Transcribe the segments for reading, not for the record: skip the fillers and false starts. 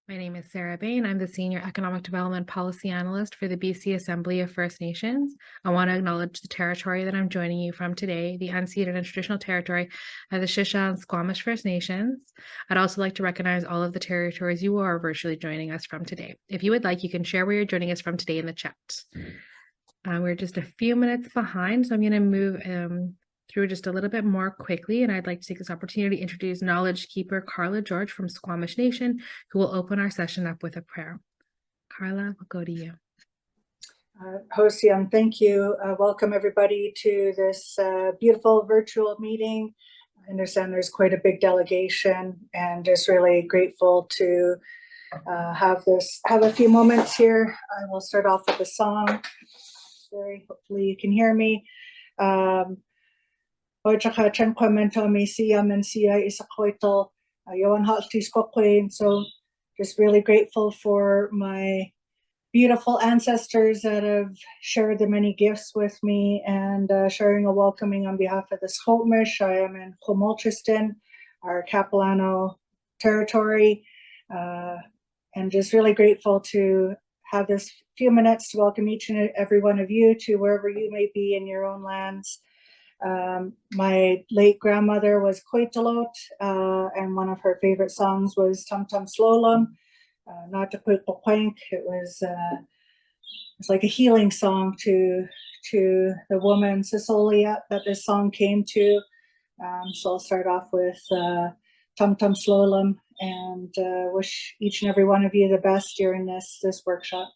My name is Sarah Bain. I'm the Senior Economic Development Policy Analyst for the BC Assembly of First Nations. I want to acknowledge the territory that I'm joining you from today, the unceded and traditional territory of the Shusha and Squamish First Nations. I'd also like to recognize all of the territories you are virtually joining us from today. If you would like, you can share where you're joining us from today in the chat. We're just a few minutes behind, so I'm going to move through just a little bit more quickly, and I'd like to take this opportunity to introduce Knowledge Keeper Carla George from Squamish Nation, who will open our session up with a prayer. Carla, we'll go to you. Hosiam, thank you. Welcome everybody to this beautiful virtual meeting. I understand there's quite a big delegation, and just really grateful to have a few moments here. I will start off with a song. Hopefully you can hear me. So just really grateful for my beautiful ancestors that have shared the many gifts with me, and sharing a welcoming on behalf of the Squamish. I am in Łutsël, our Capilano territory, and just really grateful to have this few minutes to welcome each and every one of you to wherever you may be in your own lands. My late grandmother was Łutsël, and one of her favorite songs was Tum Tum Slolum. Not to put the plank, it's like a healing song to the woman Cecilia that this song came to. So I'll start off with Tum Tum Slolum, and wish each and every one of you the best during this workshop.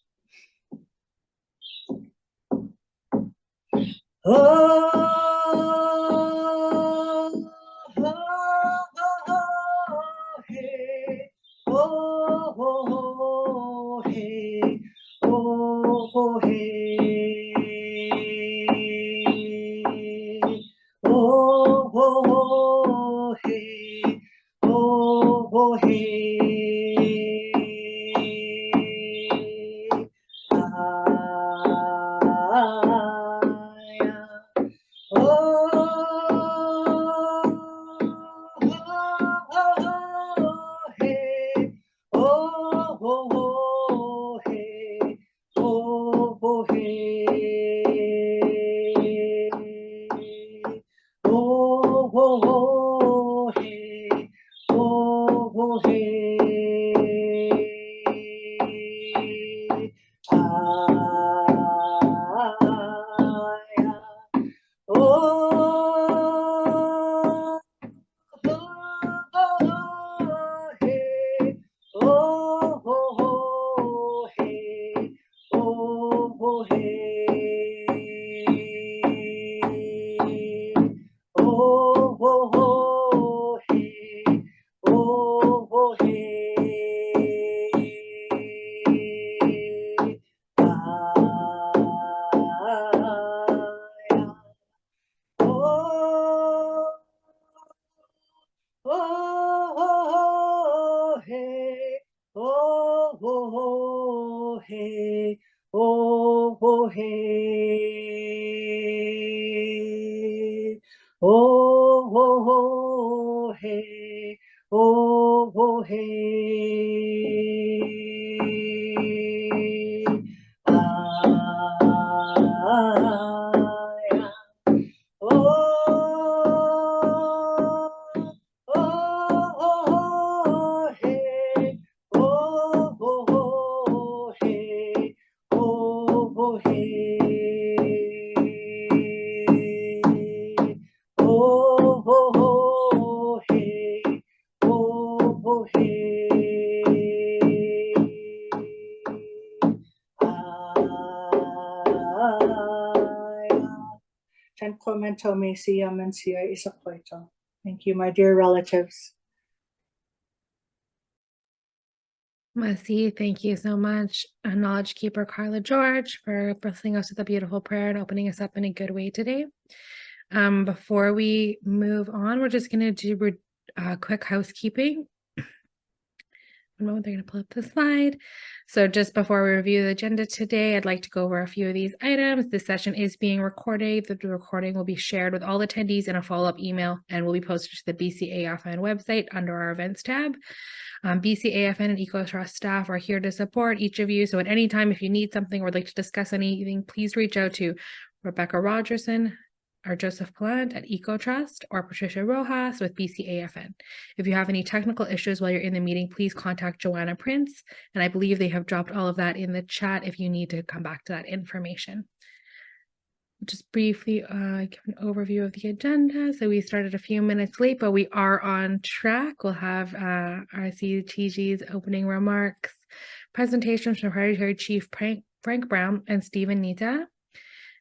Thank you, my dear relatives. Masi, thank you so much, Knowledge Keeper Carla George, for blessing us with a beautiful prayer and opening us up in a good way today. Before we move on, we're just going to do quick housekeeping. One moment, they're going to pull up the slide. So just before we review the agenda today, I'd like to go over a few of these items. This session is being recorded. The recording will be shared with all attendees in a follow-up email and will be posted to the BCAFN website under our events tab. BCAFN and Ecotrust staff are here to support each of you. So at any time, if you need something or would like to discuss anything, please reach out to Rebecca Rogerson or Joseph Plant at Ecotrust or Patricia Rojas with BCAFN. If you have any technical issues while you're in the meeting, please contact Joanna Prince. And I believe they have dropped all of that in the chat if you need to come back to that information. Just briefly give an overview of the agenda. So we started a few minutes late, but we are on track. We'll have RCTG's opening remarks, presentations from Hereditary Chief Frank Brown and Stephen Nitah,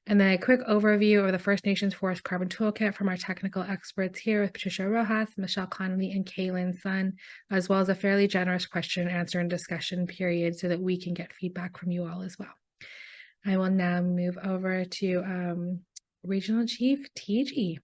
and then a quick overview of the First Nations Forest Carbon Toolkit from our technical experts here with Patricia Rojas, Michelle Connolly, and Kaylin Sun, as well as a fairly generous question and answer and discussion period so that we can get feedback from you all as well. I will now move over to Regional Chief TG.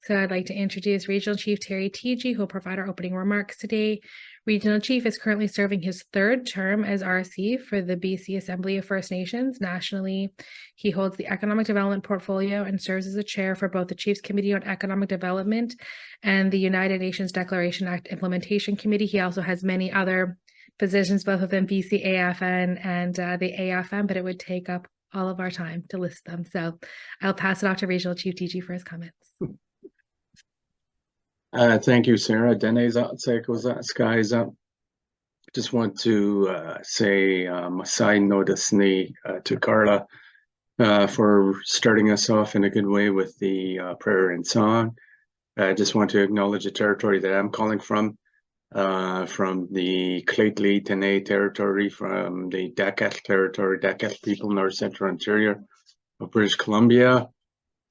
So I'd like to introduce Regional Chief Terry TG, who will provide our opening remarks today. Regional Chief is currently serving his third term as RC for the BC Assembly of First Nations nationally. He holds the Economic Development Portfolio and serves as a chair for both the Chiefs Committee on Economic Development and the United Nations Declaration Act Implementation Committee. He also has many other positions, both within BCAFN and the AFN, but it would take up all of our time to list them. So I'll pass it off to Regional Chief TG for his comments. Thank you, Sarah. Dene's out, Seiko's out, Sky's up. Just want to say side notice to Carla for starting us off in a good way with the prayer and song. I just want to acknowledge the territory that I'm calling from the Claytley Dene territory, from the Dakat territory, Dakat people, North Central Interior of British Columbia.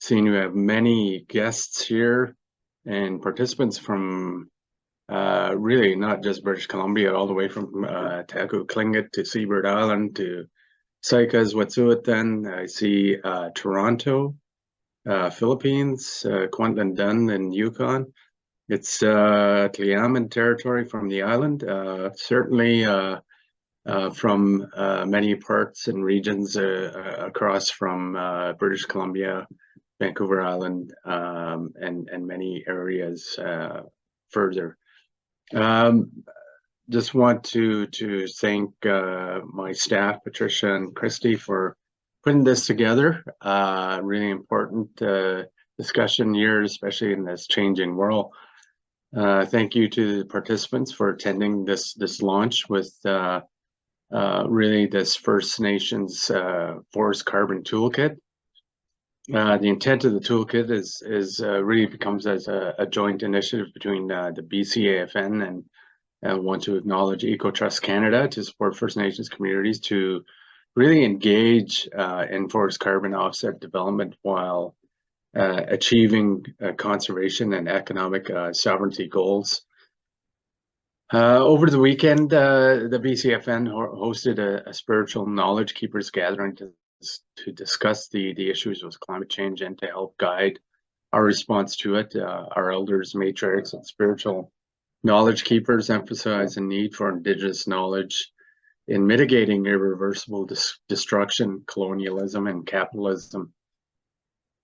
Seeing you have many guests here and participants from really not just British Columbia, all the way from Taku Tlingit to Seabird Island to Saikas, Wet'suwet'en. I see Toronto, Philippines, Kwantlen Dun and Yukon. It's Tliamin territory from the island, certainly from many parts and regions across from British Columbia, Vancouver Island, and many areas further. Just want to thank my staff, Patricia and Christy, for putting this together. Really important discussion here, especially in this changing world. Thank you to the participants for attending this launch with really this First Nations Forest Carbon Toolkit. The intent of the toolkit is really becomes as a joint initiative between the BCAFN and I want to acknowledge Ecotrust Canada to support First Nations communities to really engage in forest carbon offset development while achieving conservation and economic sovereignty goals. Over the weekend, the BCAFN hosted a spiritual knowledge keepers gathering to discuss the issues with climate change and to help guide our response to it. Our elders, matriarchs, and spiritual knowledge keepers emphasize the need for Indigenous knowledge in mitigating irreversible destruction, colonialism, and capitalism.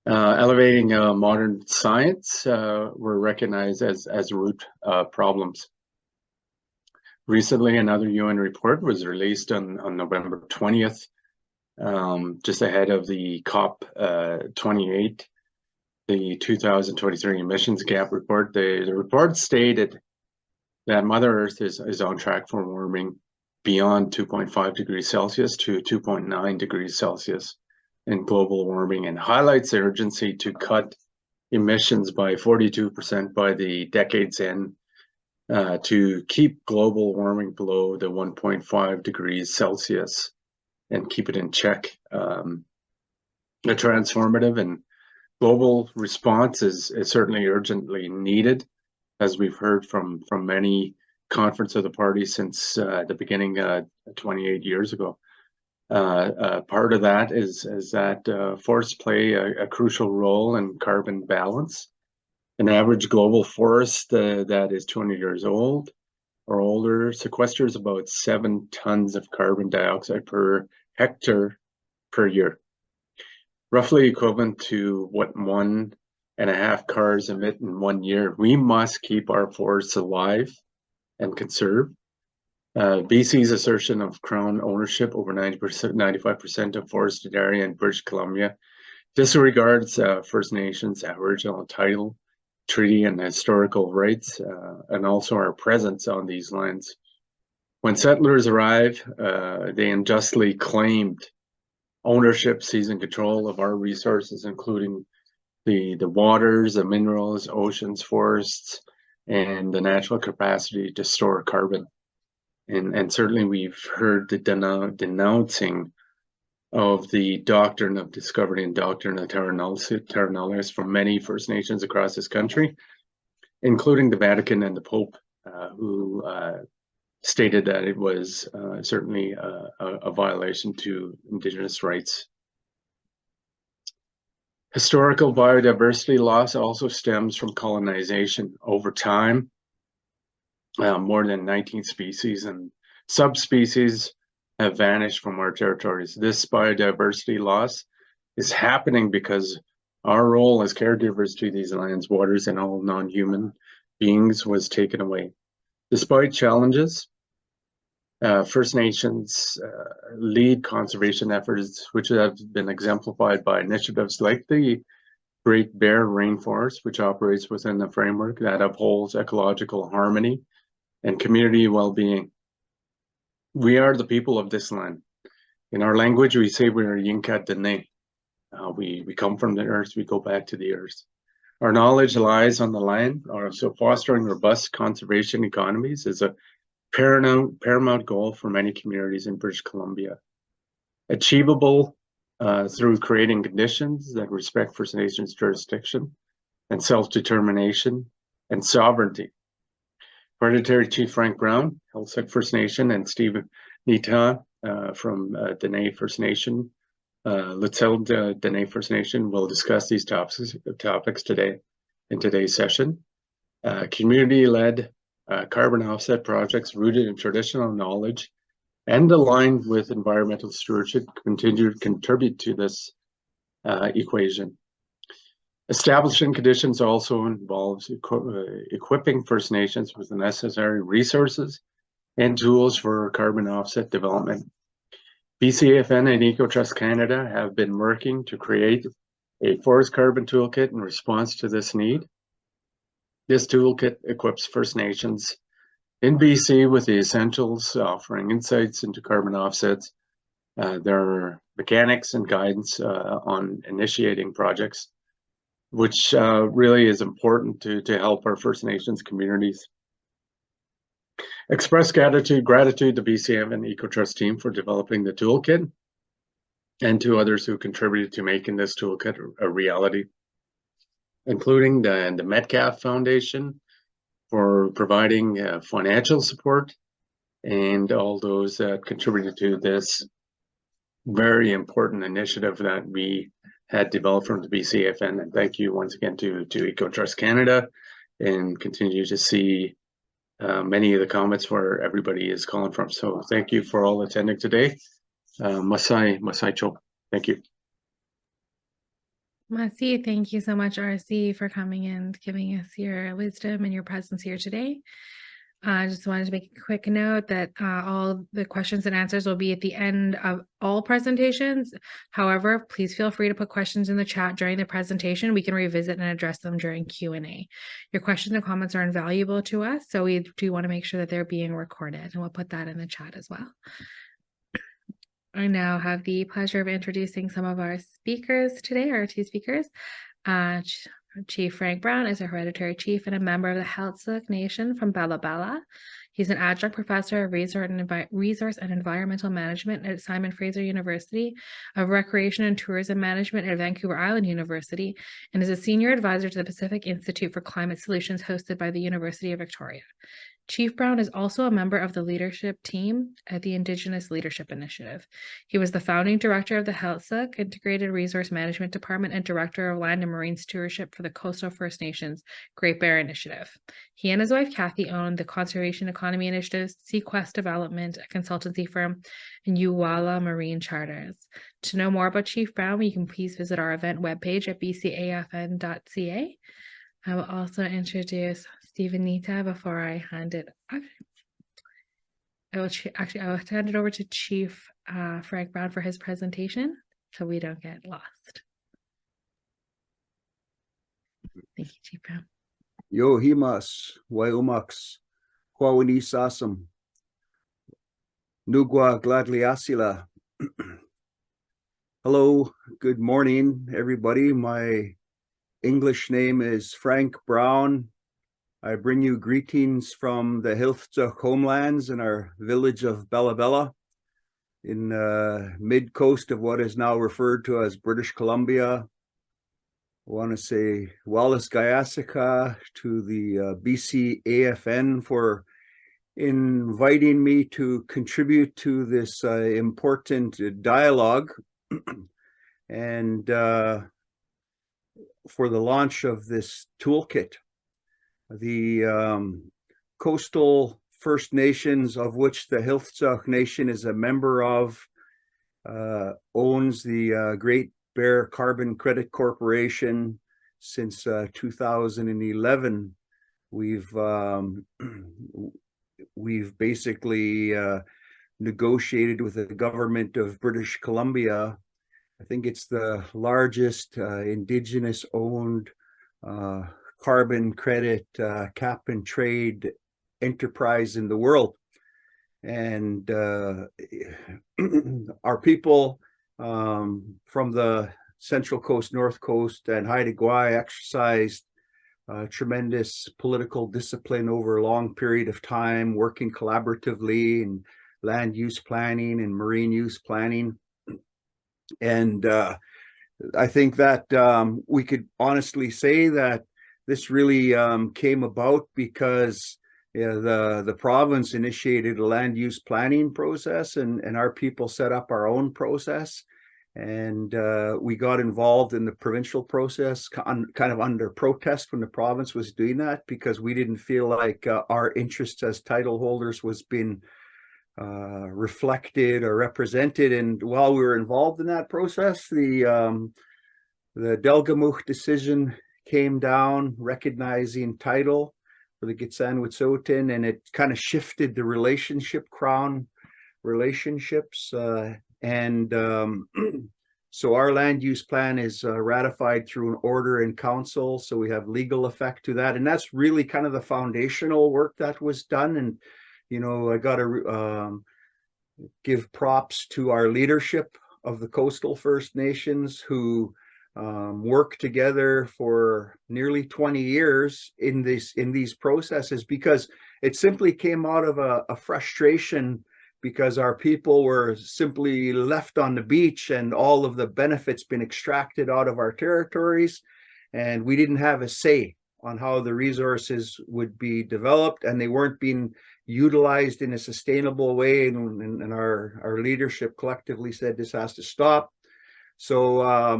Elevating modern science were recognized as root problems. Recently, another UN report was released on November 20th, just ahead of the COP28, the 2023 emissions gap report. The report stated that Mother Earth is on track for warming beyond 2.5 degrees Celsius to 2.9 degrees Celsius in global warming, and highlights the urgency to cut emissions by 42% by the decade's end to keep global warming below the 1.5 degrees Celsius and keep it in check. A transformative and global response is certainly urgently needed, as we've heard from many Conference of the Parties since the beginning 28 years ago. Part of that is that forests play a crucial role in carbon balance. An average global forest that is 200 years old or older sequesters about 7 tons of carbon dioxide per hectare per year, roughly equivalent to what 1.5 cars emit in 1 year. We must keep our forests alive and conserve. BC's assertion of Crown ownership over 95% of forested area in British Columbia disregards First Nations Aboriginal title, treaty, and historical rights, and also our presence on these lands. When settlers arrived, they unjustly claimed ownership, seizing control of our resources, including the waters, the minerals, oceans, forests, and the natural capacity to store carbon. And certainly we've heard the denouncing of the doctrine of discovery and doctrine of terra nullius from many First Nations across this country, including the Vatican and the Pope, who stated that it was certainly a violation to Indigenous rights. Historical biodiversity loss also stems from colonization. Over time, more than 19 species and subspecies have vanished from our territories. This biodiversity loss is happening because our role as caregivers to these lands, waters, and all non-human beings was taken away. Despite challenges, First Nations lead conservation efforts, which have been exemplified by initiatives like the Great Bear Rainforest, which operates within the framework that upholds ecological harmony and community well-being. We are the people of this land. In our language, we say we are Yinka Dene. We come from the earth, we go back to the earth. Our knowledge lies on the land, so fostering robust conservation economies is a paramount goal for many communities in British Columbia. Achievable through creating conditions that respect First Nations jurisdiction and self-determination and sovereignty. Hereditary Chief Frank Brown, Heiltsuk First Nation, and Stephen Nitah from Dene First Nation, Łutsël Dene First Nation will discuss these topics today in today's session. Community-led carbon offset projects rooted in traditional knowledge and aligned with environmental stewardship continue to contribute to this equation. Establishing conditions also involves equipping First Nations with the necessary resources and tools for carbon offset development. BCAFN and Ecotrust Canada have been working to create a forest carbon toolkit in response to this need. This toolkit equips First Nations in BC with the essentials, offering insights into carbon offsets, their mechanics and guidance on initiating projects, which really is important to help our First Nations communities. Express gratitude to BCAFN and Ecotrust team for developing the toolkit and to others who contributed to making this toolkit a reality, including the Metcalf Foundation for providing financial support and all those that contributed to this very important initiative that we had developed from the BCAFN. And thank you once again to Ecotrust Canada, and continue to see many of the comments where everybody is calling from. So thank you for all attending today. Masai Cho. Thank you. Masi, thank you so much, RC, for coming and giving us your wisdom and your presence here today. I just wanted to make a quick note that all the questions and answers will be at the end of all presentations. However, please feel free to put questions in the chat during the presentation. We can revisit and address them during Q&A. Your questions and comments are invaluable to us, so we do want to make sure that they're being recorded, and we'll put that in the chat as well. I now have the pleasure of introducing some of our speakers today, our two speakers. Chief Frank Brown is a hereditary chief and a member of the Heiltsuk Nation from Bala Bala. He's an adjunct professor of resource and environmental management at Simon Fraser University, of recreation and tourism management at Vancouver Island University, and is a senior advisor to the Pacific Institute for Climate Solutions hosted by the University of Victoria. Chief Brown is also a member of the leadership team at the Indigenous Leadership Initiative. He was the founding director of the Heiltsuk Integrated Resource Management Department and director of Land and Marine Stewardship for the Coastal First Nations Great Bear Initiative. He and his wife Kathy own the Conservation Economy Initiatives, Sequest Development, a consultancy firm, and Uwala Marine Charters. To know more about Chief Brown, you can please visit our event webpage at bcafn.ca. I will also introduce Stephen Nitah before I hand it off. I will hand it over to Chief Frank Brown for his presentation so we don't get lost. Thank you, Chief Brown. Yo himas, waiumax, huawini sasam, nugwa gladliasila. Hello, good morning, everybody. My English name is Frank Brown. I bring you greetings from the Heiltsuk homelands in our village of Bella Bella in mid-coast of what is now referred to as British Columbia. I want to say Wallace Gayasika to the BCAFN for inviting me to contribute to this important dialogue and for the launch of this toolkit. The coastal First Nations, of which the Heiltsuk Nation is a member of, owns the Great Bear Carbon Credit Corporation since 2011. We've basically negotiated with the government of British Columbia. I think it's the largest Indigenous-owned carbon credit cap and trade enterprise in the world. And our people from the Central Coast, North Coast, and Haida Gwaii exercised tremendous political discipline over a long period of time, working collaboratively in land use planning and marine use planning. And I think that we could honestly say that this really came about because the province initiated a land use planning process, and our people set up our own process. And we got involved in the provincial process kind of under protest when the province was doing that, because we didn't feel like our interests as title holders was being reflected or represented. And while we were involved in that process, the Delgamuukw decision came down recognizing title for the Gitxsan Wet'suwet'en, and it kind of shifted the crown relationships. So our land use plan is ratified through an order in council, so we have legal effect to that. And that's really kind of the foundational work that was done. And you know, I got to give props to our leadership of the coastal First Nations who worked together for nearly 20 years in these processes, because it simply came out of a frustration because our people were simply left on the beach and all of the benefits been extracted out of our territories, and we didn't have a say on how the resources would be developed, and they weren't being utilized in a sustainable way. And our leadership collectively said this has to stop. So I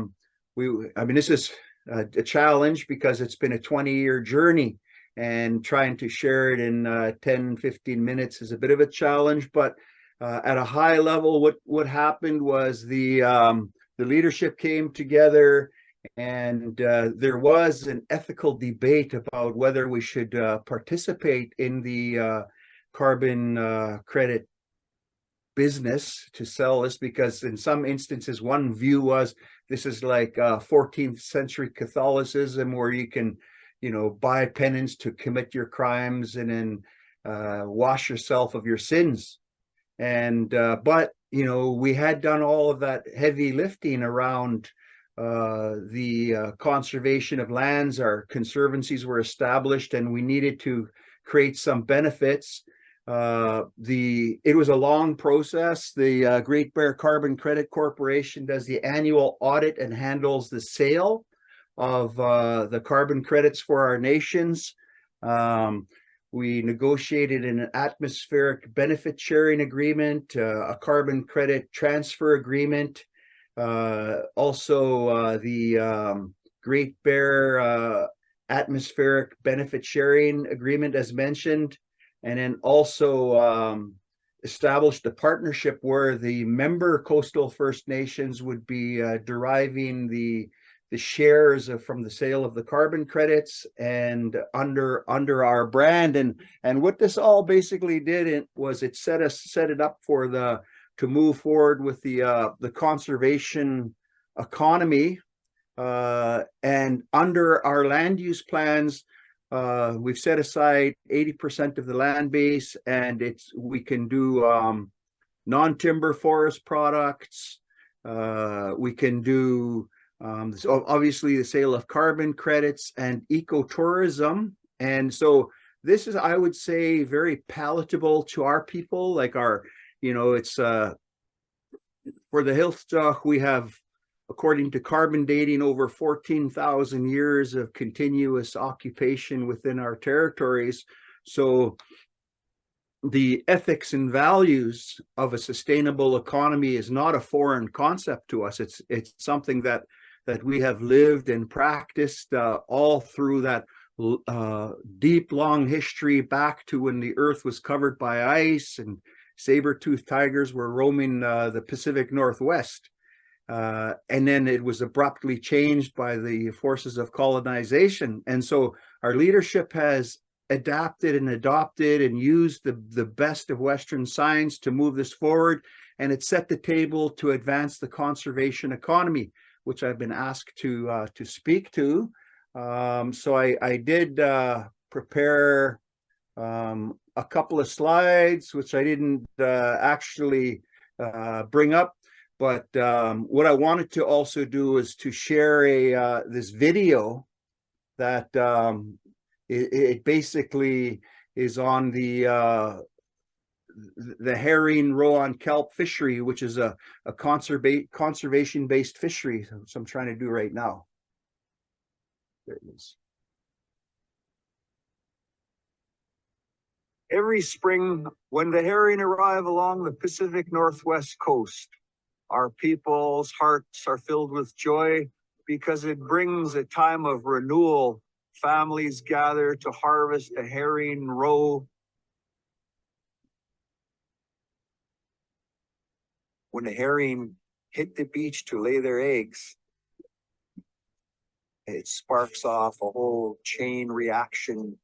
mean, this is a challenge because it's been a 20-year journey, and trying to share it in 10, 15 minutes is a bit of a challenge. But at a high level, what happened was the leadership came together, and there was an ethical debate about whether we should participate in the carbon credit business to sell this, because in some instances, one view was this is like 14th century Catholicism, where you can, you know, buy penance to commit your crimes and then wash yourself of your sins. And but you know, we had done all of that heavy lifting around the conservation of lands. Our conservancies were established, and we needed to create some benefits. It was a long process. The Great Bear Carbon Credit Corporation does the annual audit and handles the sale of the carbon credits for our nations. We negotiated an atmospheric benefit sharing agreement, a carbon credit transfer agreement, also the Great Bear atmospheric benefit sharing agreement, as mentioned, and then also established a partnership where the member coastal First Nations would be deriving the shares from the sale of the carbon credits and under our brand. And what this all basically did was it set it up for to move forward with the conservation economy. And under our land use plans, we've set aside 80% of the land base, and we can do non-timber forest products. We can do so obviously the sale of carbon credits and ecotourism. And so this is, I would say, very palatable to our people. Like it's for the Heiltsuk, we have, according to carbon dating, over 14,000 years of continuous occupation within our territories. So the ethics and values of a sustainable economy is not a foreign concept to us. It's something that we have lived and practiced all through that deep, long history back to when the earth was covered by ice and saber-toothed tigers were roaming the Pacific Northwest. And then it was abruptly changed by the forces of colonization. And so our leadership has adapted and adopted and used the best of Western science to move this forward. And it set the table to advance the conservation economy, which I've been asked to speak to. So I did prepare a couple of slides, which I didn't actually bring up. But what I wanted to also do is to share this video that it basically is on the herring roe on kelp fishery, which is a conservation-based fishery. So I'm trying to do right now. There it is. Every spring, when the herring arrive along the Pacific Northwest coast, our people's hearts are filled with joy because it brings a time of renewal. Families gather to harvest the herring roe. When the herring hit the beach to lay their eggs, it sparks off a whole chain reaction.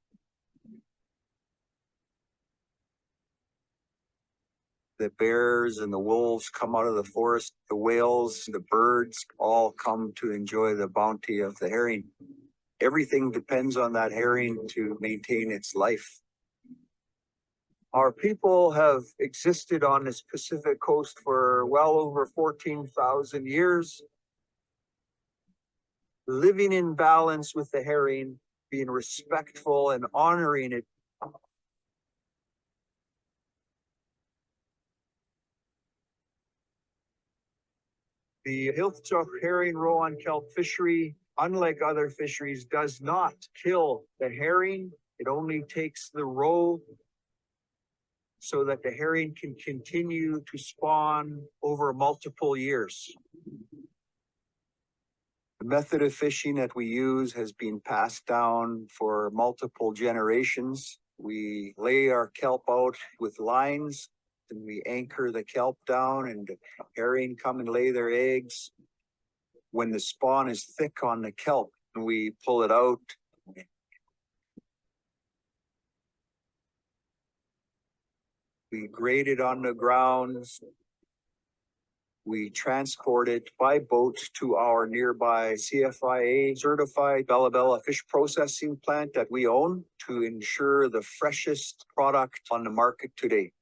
The bears and the wolves come out of the forest, the whales, the birds all come to enjoy the bounty of the herring. Everything depends on that herring to maintain its life. Our people have existed on this Pacific coast for well over 14,000 years, living in balance with the herring, being respectful and honoring it. The Heiltsuk herring roe on kelp fishery, unlike other fisheries, does not kill the herring. It only takes the roe so that the herring can continue to spawn over multiple years. The method of fishing that we use has been passed down for multiple generations. We lay our kelp out with lines, and we anchor the kelp down, and the herring come and lay their eggs. When the spawn is thick on the kelp, we pull it out. We grade it on the grounds. We transport it by boat to our nearby CFIA certified Bella Bella fish processing plant that we own to ensure the freshest product on the market today.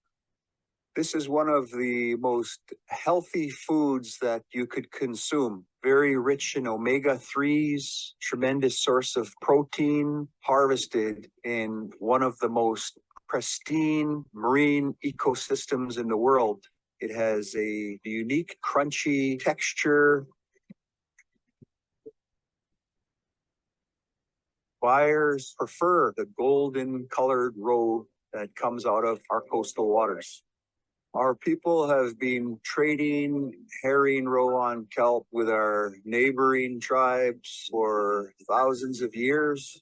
This is one of the most healthy foods that you could consume. Very rich in omega-3s, tremendous source of protein, harvested in one of the most pristine marine ecosystems in the world. It has a unique crunchy texture. buyers prefer the golden colored roe that comes out of our coastal waters. Our people have been trading herring roe on kelp with our neighboring tribes for thousands of years.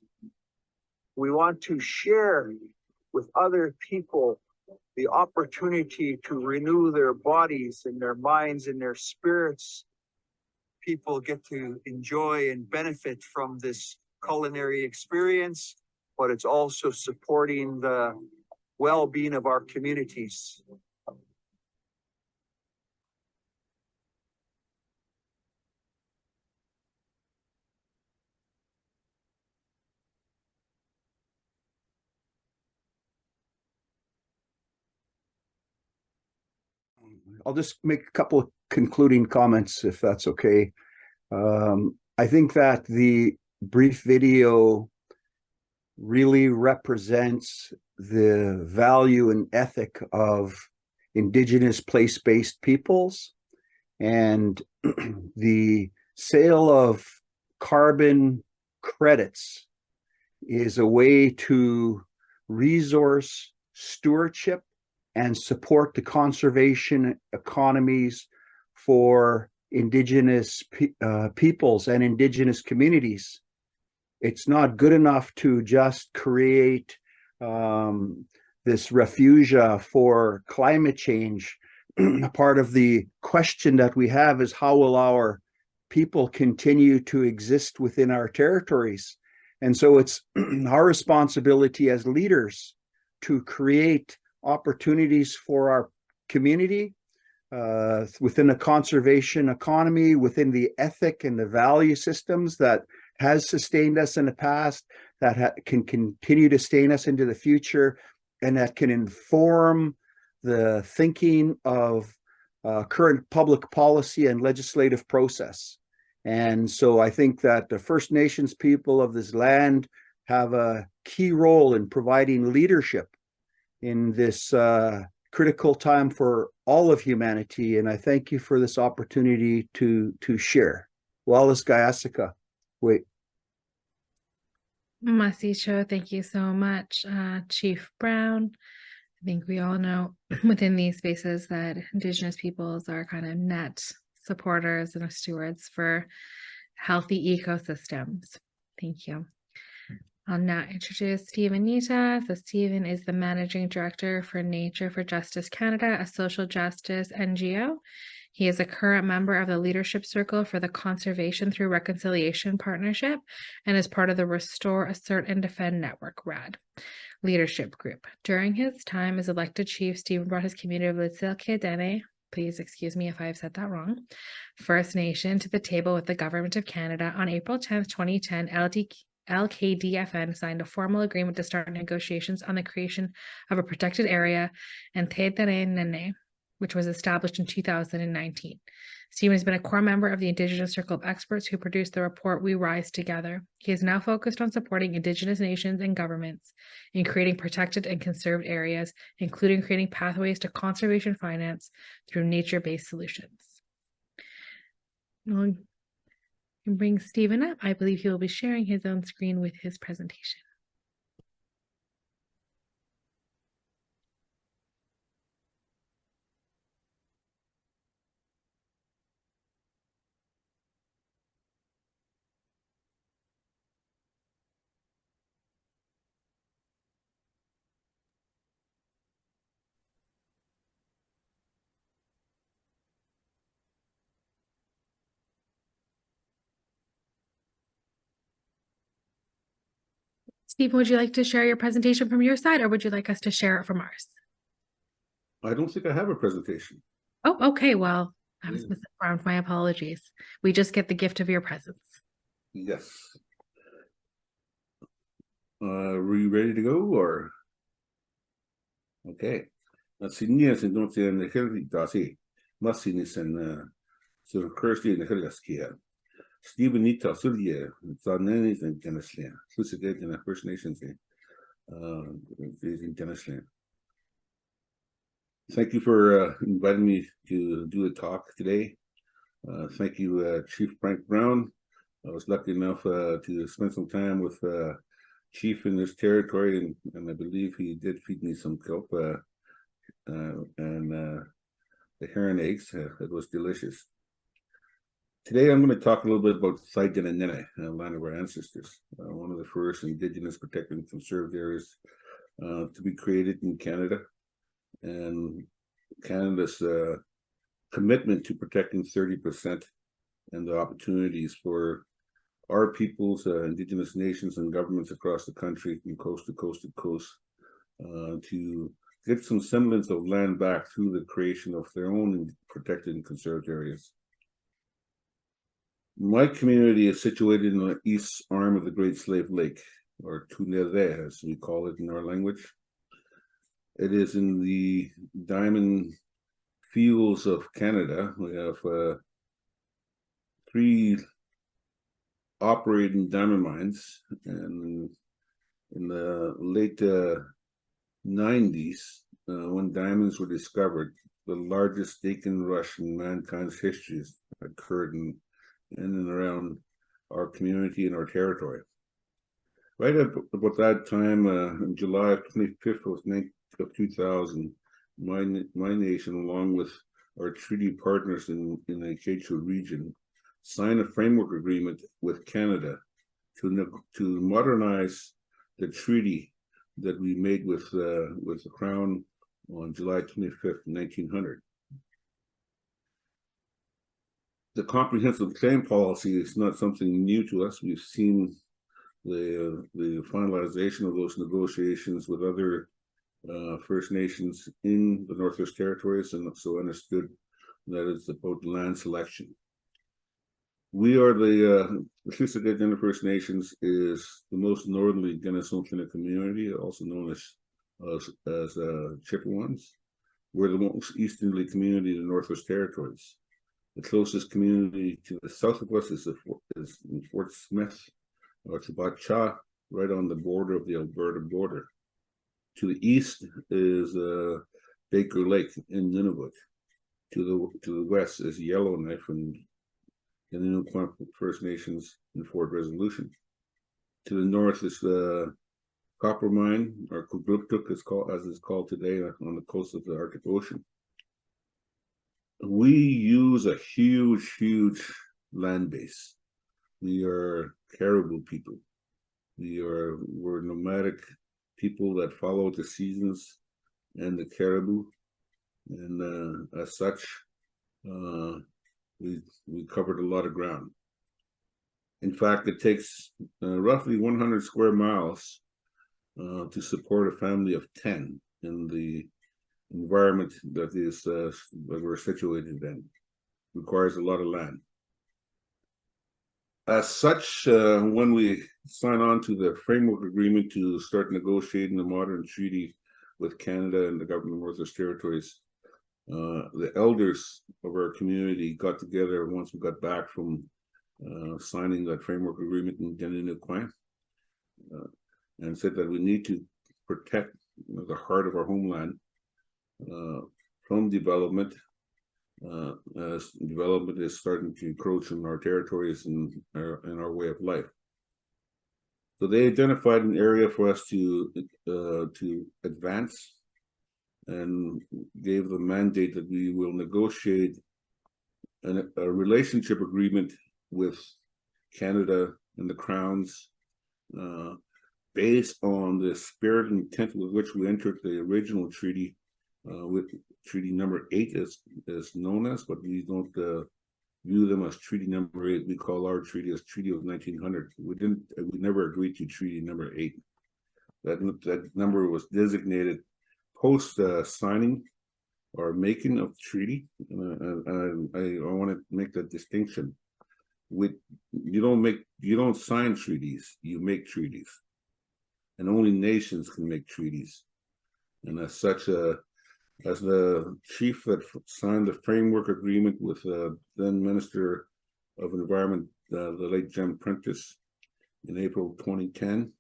We want to share with other people the opportunity to renew their bodies and their minds and their spirits. People get to enjoy and benefit from this culinary experience, but it's also supporting the well-being of our communities. I'll just make a couple of concluding comments, if that's okay. I think that the brief video really represents the value and ethic of Indigenous place-based peoples, and the sale of carbon credits is a way to resource stewardship and support the conservation economies for Indigenous peoples and Indigenous communities. It's not good enough to just create this refugia for climate change. Part of the question that we have is, how will our people continue to exist within our territories? And so it's our responsibility as leaders to create opportunities for our community within a conservation economy, within the ethic and the value systems that has sustained us in the past, that can continue to sustain us into the future, and that can inform the thinking of current public policy and legislative process. And so I think that the First Nations people of this land have a key role in providing leadership in this critical time for all of humanity. And I thank you for this opportunity to share. Wallace Gayasika. Wait. Masicho, thank you so much. Chief Brown, I think we all know within these spaces that Indigenous peoples are kind of net supporters and stewards for healthy ecosystems. Thank you. I'll now introduce Stephen Nitah. So Stephen is the Managing Director for Nature for Justice Canada, a social justice NGO. He is a current member of the Leadership Circle for the Conservation Through Reconciliation Partnership and is part of the Restore, Assert, and Defend Network, RAD, leadership group. During his time as elected chief, Stephen brought his community of Łutsël, Dene, please excuse me if I've said that wrong, First Nation to the table with the Government of Canada. On April 10th, 2010, LKDFN signed a formal agreement to start negotiations on the creation of a protected area in Dene, which was established in 2019. Stephen has been a core member of the Indigenous Circle of Experts who produced the report We Rise Together. He is now focused on supporting Indigenous nations and governments in creating protected and conserved areas, including creating pathways to conservation finance through nature-based solutions. I'll bring Stephen up. I believe he will be sharing his own screen with his presentation. Stephen, would you like to share your presentation from your side, or would you like us to share it from ours? I don't think I have a presentation. Oh, okay. Well, I was misinformed. My apologies. We just get the gift of your presence. Yes. Were you ready to go, or? Okay. Seniors and don't say in the Hereditary, Massinis and so Kirsty and the Hereditary. Stephen Nitah, Sulye, Dene and Dene, Łutsël and the First Nations in Dene. Thank you for inviting me to do a talk today. Thank you, Chief Frank Brown. I was lucky enough to spend some time with chief in this territory, and I believe he did feed me some kelp and the heron eggs. It was delicious. Today, I'm going to talk a little bit about site Dene, land of our ancestors, one of the first indigenous protected and conserved areas to be created in Canada, and Canada's commitment to protecting 30% and the opportunities for our peoples, indigenous nations and governments across the country from coast to coast to coast to get some semblance of land back through the creation of their own protected and conserved areas. My community is situated in the east arm of the Great Slave Lake, or Nitah, as we call it in our language. It is in the diamond fields of Canada. We have 3 operating diamond mines, and in the late 90s, when diamonds were discovered, the largest stake-in rush in mankind's history occurred in and around our community and our territory. Right about that time, in July 25th of 2000, my nation, along with our treaty partners in the Heiltsuk region, signed a framework agreement with Canada to modernize the treaty that we made with the Crown on July 25th, 1900. The comprehensive claim policy is not something new to us. We've seen the finalization of those negotiations with other First Nations in the Northwest Territories, and so understood that it's about land selection. We are the Łutsël Dene First Nations is the most northerly Dene community, also known as Chippewas. We're the most easterly community in the Northwest Territories. The closest community to the south of us is in Fort Smith, or Cha, right on the border of the Alberta border. To the east is Baker Lake in Nunavut. To the west is Yellowknife and the Inuit First Nations in Fort Resolution. To the north is the copper mine, or Kugluktuk, as it's called today, on the coast of the Arctic Ocean. We use a huge land base. We are caribou people. We're nomadic people that follow the seasons and the caribou, and as such, we covered a lot of ground. In fact, it takes roughly 100 square miles to support a family of 10 in the environment that we're situated in. Requires a lot of land. As such, when we sign on to the framework agreement to start negotiating a modern treaty with Canada and the government of Northwest Territories, the elders of our community got together once we got back from signing that framework agreement in Dene, and said that we need to protect the heart of our homeland from development, as development is starting to encroach on our territories and our way of life. So they identified an area for us to advance, and gave the mandate that we will negotiate a relationship agreement with Canada and the Crowns, based on the spirit and intent with which we entered the original treaty, with Treaty Number 8 as known as, but we don't view them as Treaty Number 8. We call our treaty as Treaty of 1900. We never agreed to Treaty Number 8. That number was designated post signing or making of the treaty, and I want to make that distinction. You don't sign treaties, you make treaties, and only nations can make treaties. And as such, as the chief that signed the framework agreement with then Minister of Environment, the late Jem Prentice, in April 2010,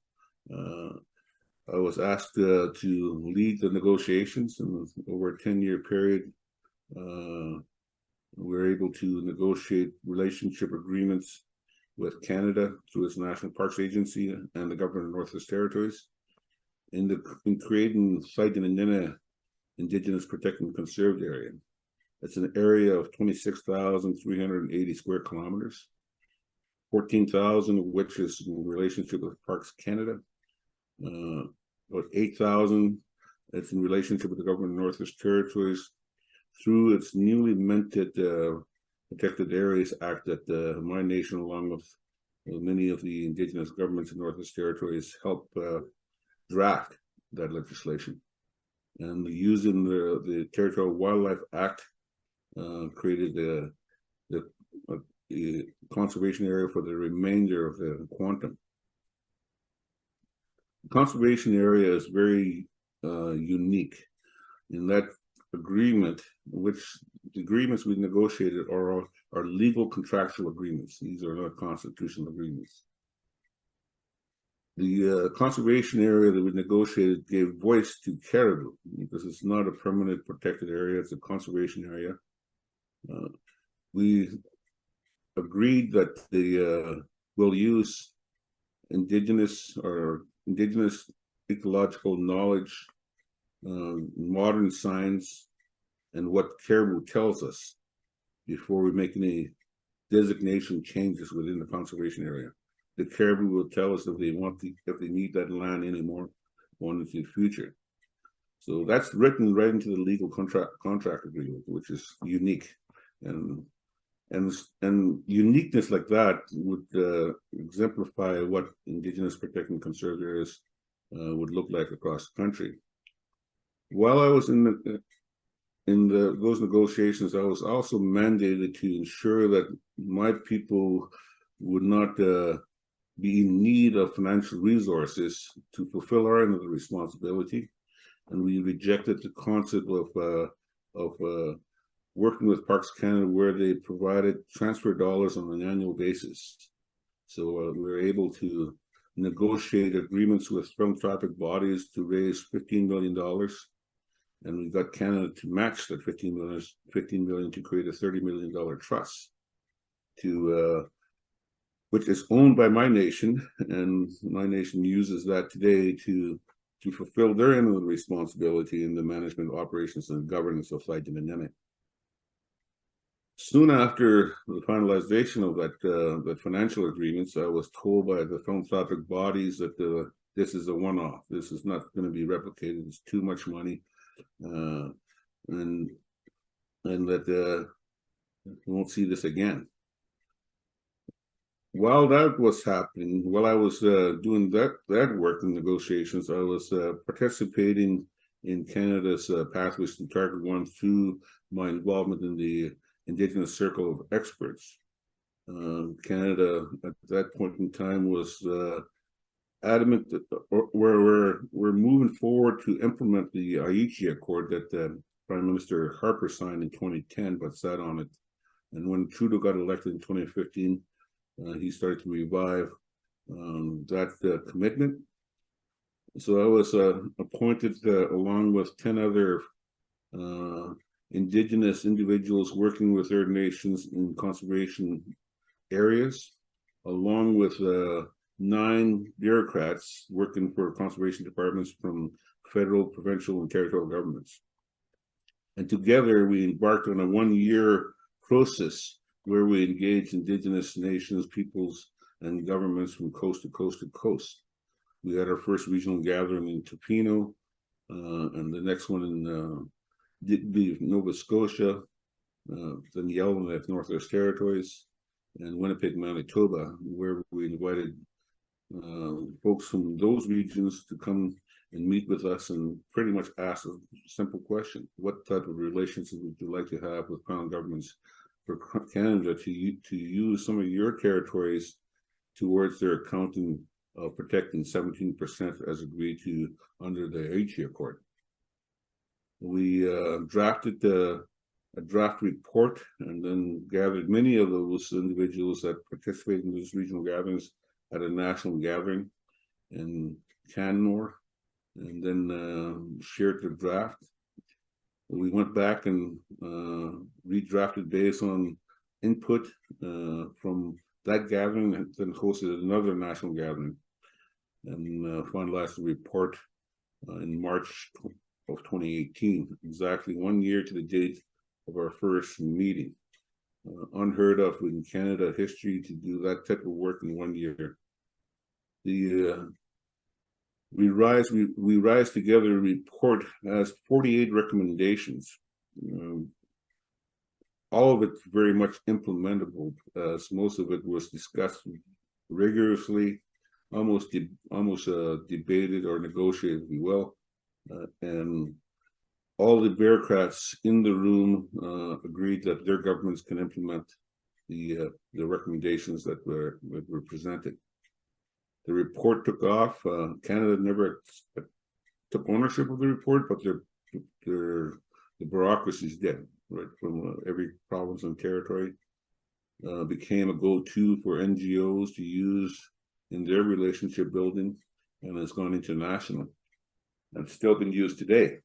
I was asked to lead the negotiations, and over a 10-year period, we were able to negotiate relationship agreements with Canada through its National Parks Agency and the Government of Northwest Territories in creating site in the Dene Indigenous Protected and Conserved Area. It's an area of 26,380 square kilometers, 14,000 of which is in relationship with Parks Canada, about 8,000 it's in relationship with the Government of Northwest Territories through its newly minted Protected Areas Act that my nation, along with many of the Indigenous governments in Northwest Territories, helped draft that legislation. And using the Territorial Wildlife Act, created the conservation area for the remainder of the quantum. The conservation area is very unique in that agreement, which the agreements we negotiated are legal contractual agreements. These are not constitutional agreements. The conservation area that we negotiated gave voice to caribou because it's not a permanent protected area, it's a conservation area. We agreed that we'll use indigenous ecological knowledge, modern science, and what caribou tells us before we make any designation changes within the conservation area. The caribou will tell us if they need that land anymore going into the future. So that's written right into the legal contract agreement, which is unique, and uniqueness like that would exemplify what Indigenous protected and conserved areas would look like across the country. While I was in those negotiations, I was also mandated to ensure that my people would not be in need of financial resources to fulfill our end of the responsibility, and we rejected the concept of working with Parks Canada, where they provided transfer dollars on an annual basis. So we were able to negotiate agreements with philanthropic bodies to raise $15 million, and we got Canada to match that $15 million to create a $30 million trust, which is owned by my nation, and my nation uses that today to fulfill their end of the responsibility in the management, operations, and governance of Site Dene. Soon after the finalization of that financial agreements, I was told by the philanthropic bodies that this is a one-off. This is not going to be replicated. It's too much money, and that we won't see this again. While that was happening, while I was doing that work in negotiations, I was participating in Canada's Pathways to Target 1 through my involvement in the Indigenous Circle of Experts. Canada at that point in time was adamant that we're moving forward to implement the IPCA Accord that Prime Minister Harper signed in 2010, but sat on it. And when Trudeau got elected in 2015, he started to revive that commitment. So I was appointed along with 10 other Indigenous individuals working with their nations in conservation areas, along with 9 bureaucrats working for conservation departments from federal, provincial, and territorial governments. And together we embarked on a 1-year process where we engaged Indigenous nations, peoples, and governments from coast to coast to coast. We had our first regional gathering in Tofino, and the next one in Nova Scotia, then Yellowknife, Northwest Territories, and Winnipeg, Manitoba, where we invited folks from those regions to come and meet with us and pretty much ask a simple question: what type of relationship would you like to have with Crown governments for Canada to use some of your territories towards their accounting of protecting 17% as agreed to under the IPCA Accord? We drafted a draft report and then gathered many of those individuals that participated in those regional gatherings at a national gathering in Canmore, and then shared the draft. We went back and redrafted based on input from That gathering then hosted another national gathering and finalized the report in March of 2018, exactly 1 year to the date of our first meeting. Unheard of in Canada history to do that type of work in 1 year. We Rise Together report has 48 recommendations. All of it very much implementable, as most of it was discussed rigorously, almost debated or negotiated, if you will, and all the bureaucrats in the room agreed that their governments can implement the recommendations that were presented. The report took off. Canada never took ownership of the report, but the bureaucracies did, right, from every province and territory. Became a go-to for NGOs to use in their relationship building, and has gone international and still been used today.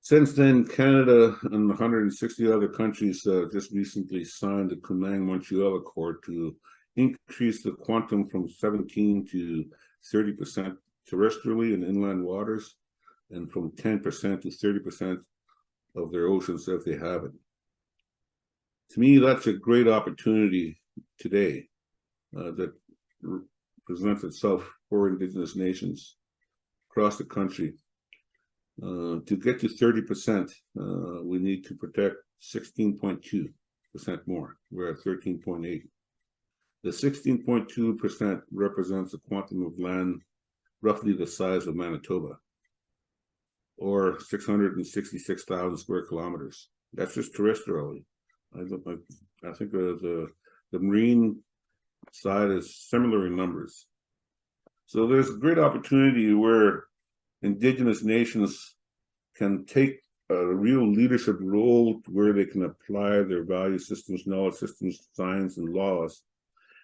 Since then, Canada and 160 other countries just recently signed the Coumang-Montreal Accord to increase the quantum from 17 to 30% terrestrially in inland waters, and from 10% to 30% of their oceans if they have it. To me, that's a great opportunity today that presents itself for Indigenous nations across the country. To get to 30%, we need to protect 16.2% more. We're at 13.8. The 16.2% represents a quantum of land roughly the size of Manitoba, or 666,000 square kilometers. That's just terrestrially. I think the marine side is similar in numbers. So there's a great opportunity where Indigenous nations can take a real leadership role where they can apply their value systems, knowledge systems, science, and laws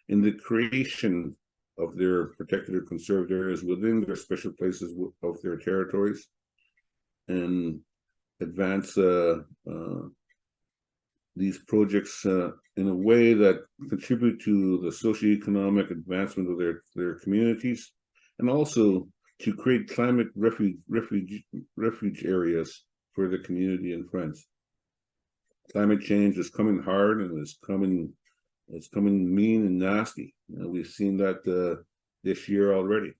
in the creation of their protected or conserved areas within their special places of their territories, and advance these projects in a way that contribute to the socioeconomic advancement of their communities, and also to create climate refuge areas for the community and friends. Climate change is coming hard, and it's coming mean and nasty. We've seen that this year already.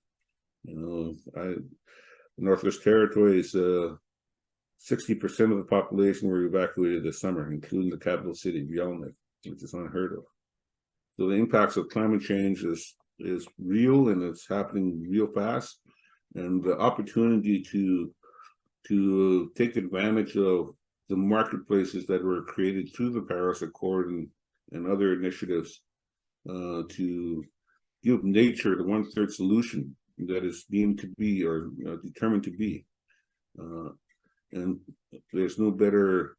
Northwest Territories, 60% of the population were evacuated this summer, including the capital city, Yellowknife, which is unheard of. So the impacts of climate change is real, and it's happening real fast. And the opportunity to take advantage of the marketplaces that were created through the Paris Accord and other initiatives to give nature the 1/3 solution that is deemed to be, or determined to be. And there's no better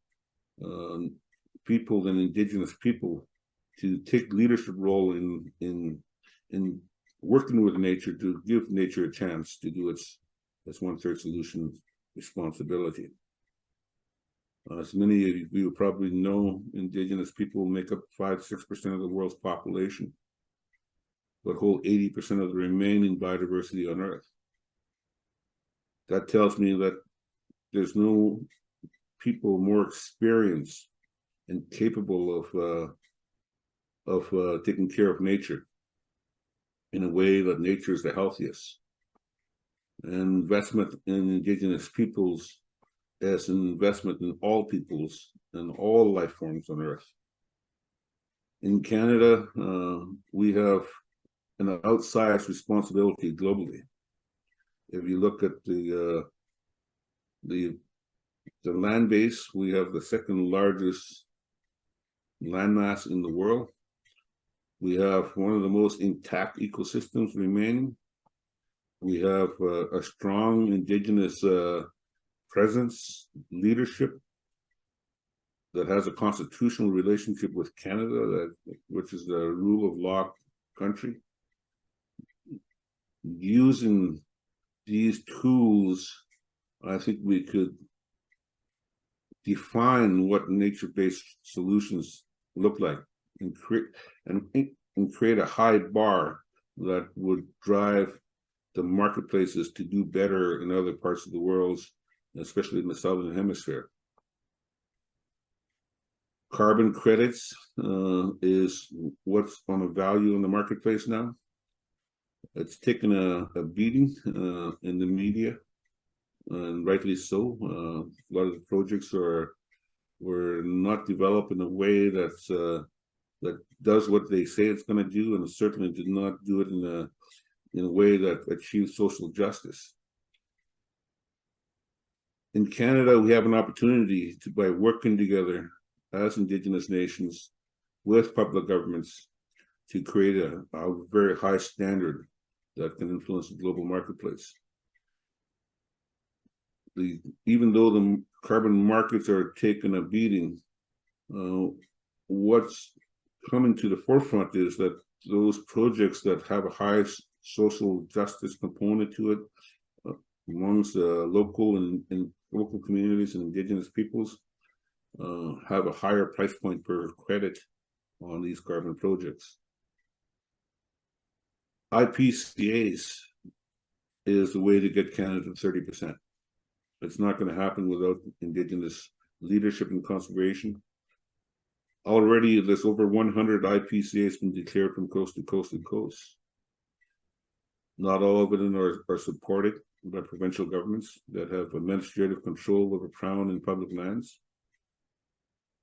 people than Indigenous people to take leadership role in working with nature, to give nature a chance to do its 1/3 solution responsibility. As many of you probably know, Indigenous people make up 5-6% of the world's population, but hold 80% of the remaining biodiversity on Earth. That tells me that there's no people more experienced and capable of taking care of nature in a way that nature is the healthiest. And investment in Indigenous peoples as an investment in all peoples and all life forms on Earth. In Canada, we have an outsized responsibility globally. If you look at the land base, we have the second largest landmass in the world. We have one of the most intact ecosystems remaining. We have a strong Indigenous presence, leadership that has a constitutional relationship with Canada, which is the rule of law country. Using these tools, I think we could define what nature-based solutions look like and create a high bar that would drive the marketplaces to do better in other parts of the world, especially in the Southern Hemisphere. Carbon credits is what's on a value in the marketplace now. It's taken a beating in the media, and rightly so. A lot of the projects were not developed in a way that's that does what they say it's going to do, and certainly did not do it in a way that achieves social justice. In Canada, we have an opportunity to, by working together as Indigenous nations with public governments, to create a very high standard that can influence the global marketplace. Even though the carbon markets are taking a beating, what's coming to the forefront is that those projects that have a high social justice component to it amongst local and local communities and Indigenous peoples have a higher price point per credit on these carbon projects. IPCAs is the way to get Canada to 30%. It's not going to happen without Indigenous leadership and conservation. Already, there's over 100 IPCAs been declared from coast to coast and coast. Not all of them are supported by provincial governments that have administrative control over Crown and public lands.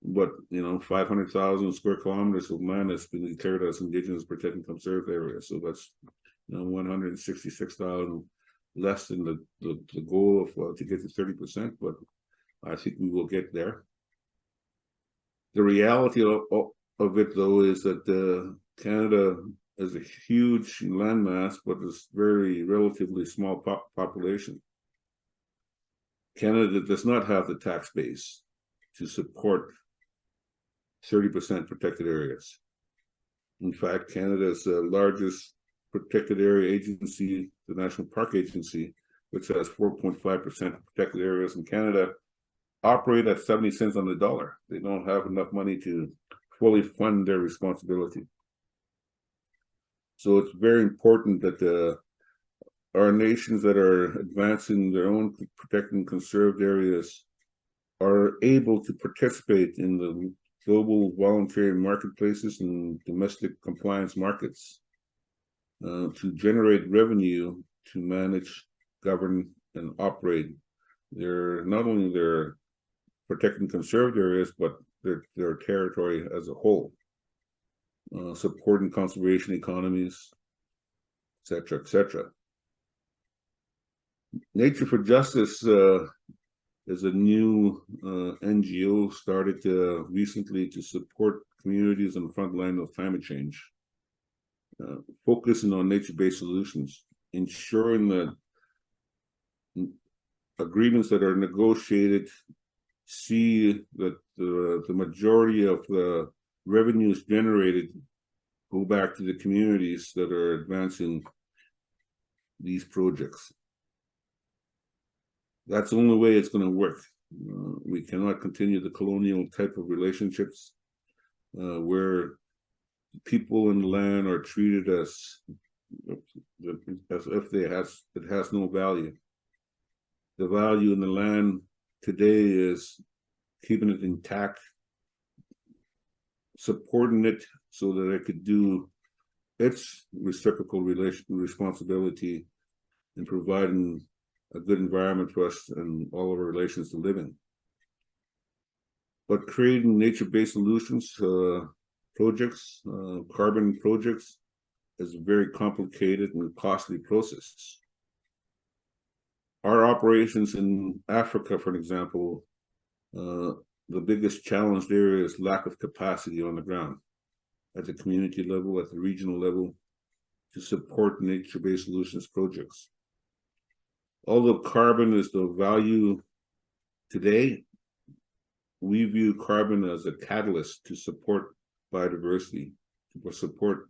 But, 500,000 square kilometers of land has been declared as Indigenous protected and conserved areas. So that's 166,000 less than the goal of to get to 30%. But I think we will get there. The reality of it, though, is that Canada is a huge landmass, but it's very relatively small population. Canada does not have the tax base to support 30% protected areas. In fact, Canada's largest protected area agency, the National Park Agency, which has 4.5% protected areas in Canada, operate at 70 cents on the dollar. They don't have enough money to fully fund their responsibility. So it's very important that our nations that are advancing their own protected and conserved areas are able to participate in the global voluntary marketplaces and domestic compliance markets to generate revenue to manage, govern, and operate not only their protected and conserved areas, but their territory as a whole, supporting conservation economies, etc., etc. Nature for Justice is a new NGO started recently to support communities on the front line of climate change, focusing on nature-based solutions, ensuring that agreements that are negotiated see that the majority of the revenues generated go back to the communities that are advancing these projects. That's the only way it's going to work. We cannot continue the colonial type of relationships where people in the land are treated as if it has no value. The value in the land today is keeping it intact, supporting it so that it could do its reciprocal responsibility in providing a good environment for us and all of our relations to live in. But creating nature-based solutions, projects, carbon projects, is a very complicated and costly process. Our operations in Africa, for example, the biggest challenge there is lack of capacity on the ground at the community level, at the regional level, to support nature-based solutions projects. Although carbon is the value today, we view carbon as a catalyst to support biodiversity, to support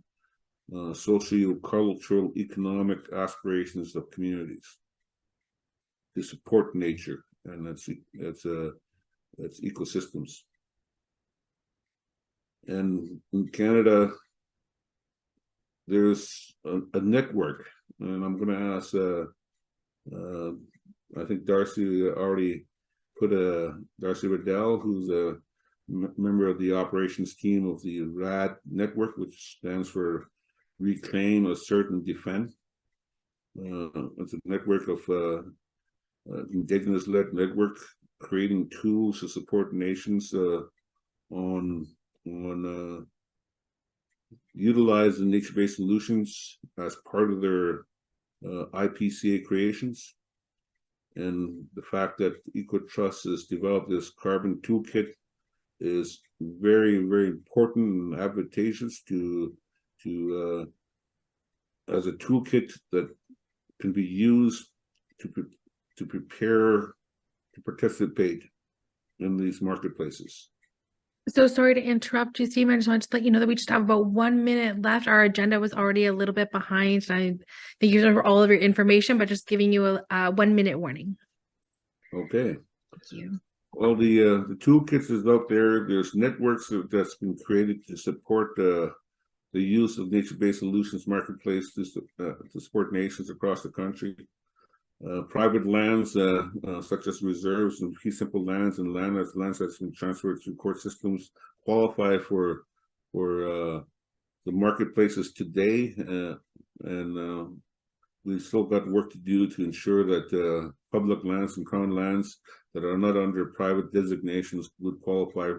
socio-cultural, economic aspirations of communities, to support nature and its ecosystems. And in Canada, there's a network, and I'm going to ask, I think Darcy already put Darcy Riddell, who's a member of the operations team of the RAD network, which stands for Reclaim, Assert, and Defend. It's a network of Indigenous-led network creating tools to support nations on utilizing nature-based solutions as part of their IPCA creations. And the fact that Ecotrust has developed this carbon toolkit is very, very important and advantageous to as a toolkit that can be used to prepare to participate in these marketplaces. So sorry to interrupt you, Steve. I just wanted to let you know that we just have about 1 minute left. Our agenda was already a little bit behind. I thank you for all of your information, but just giving you a 1 minute warning. Okay. Thank you. Well, the toolkits is out there. There's networks that's been created to support the use of nature-based solutions marketplace to support nations across the country. Private lands, such as reserves and fee simple lands and lands that's been transferred through court systems, qualify for the marketplaces today, and we've still got work to do to ensure that public lands and crown lands that are not under private designations would qualify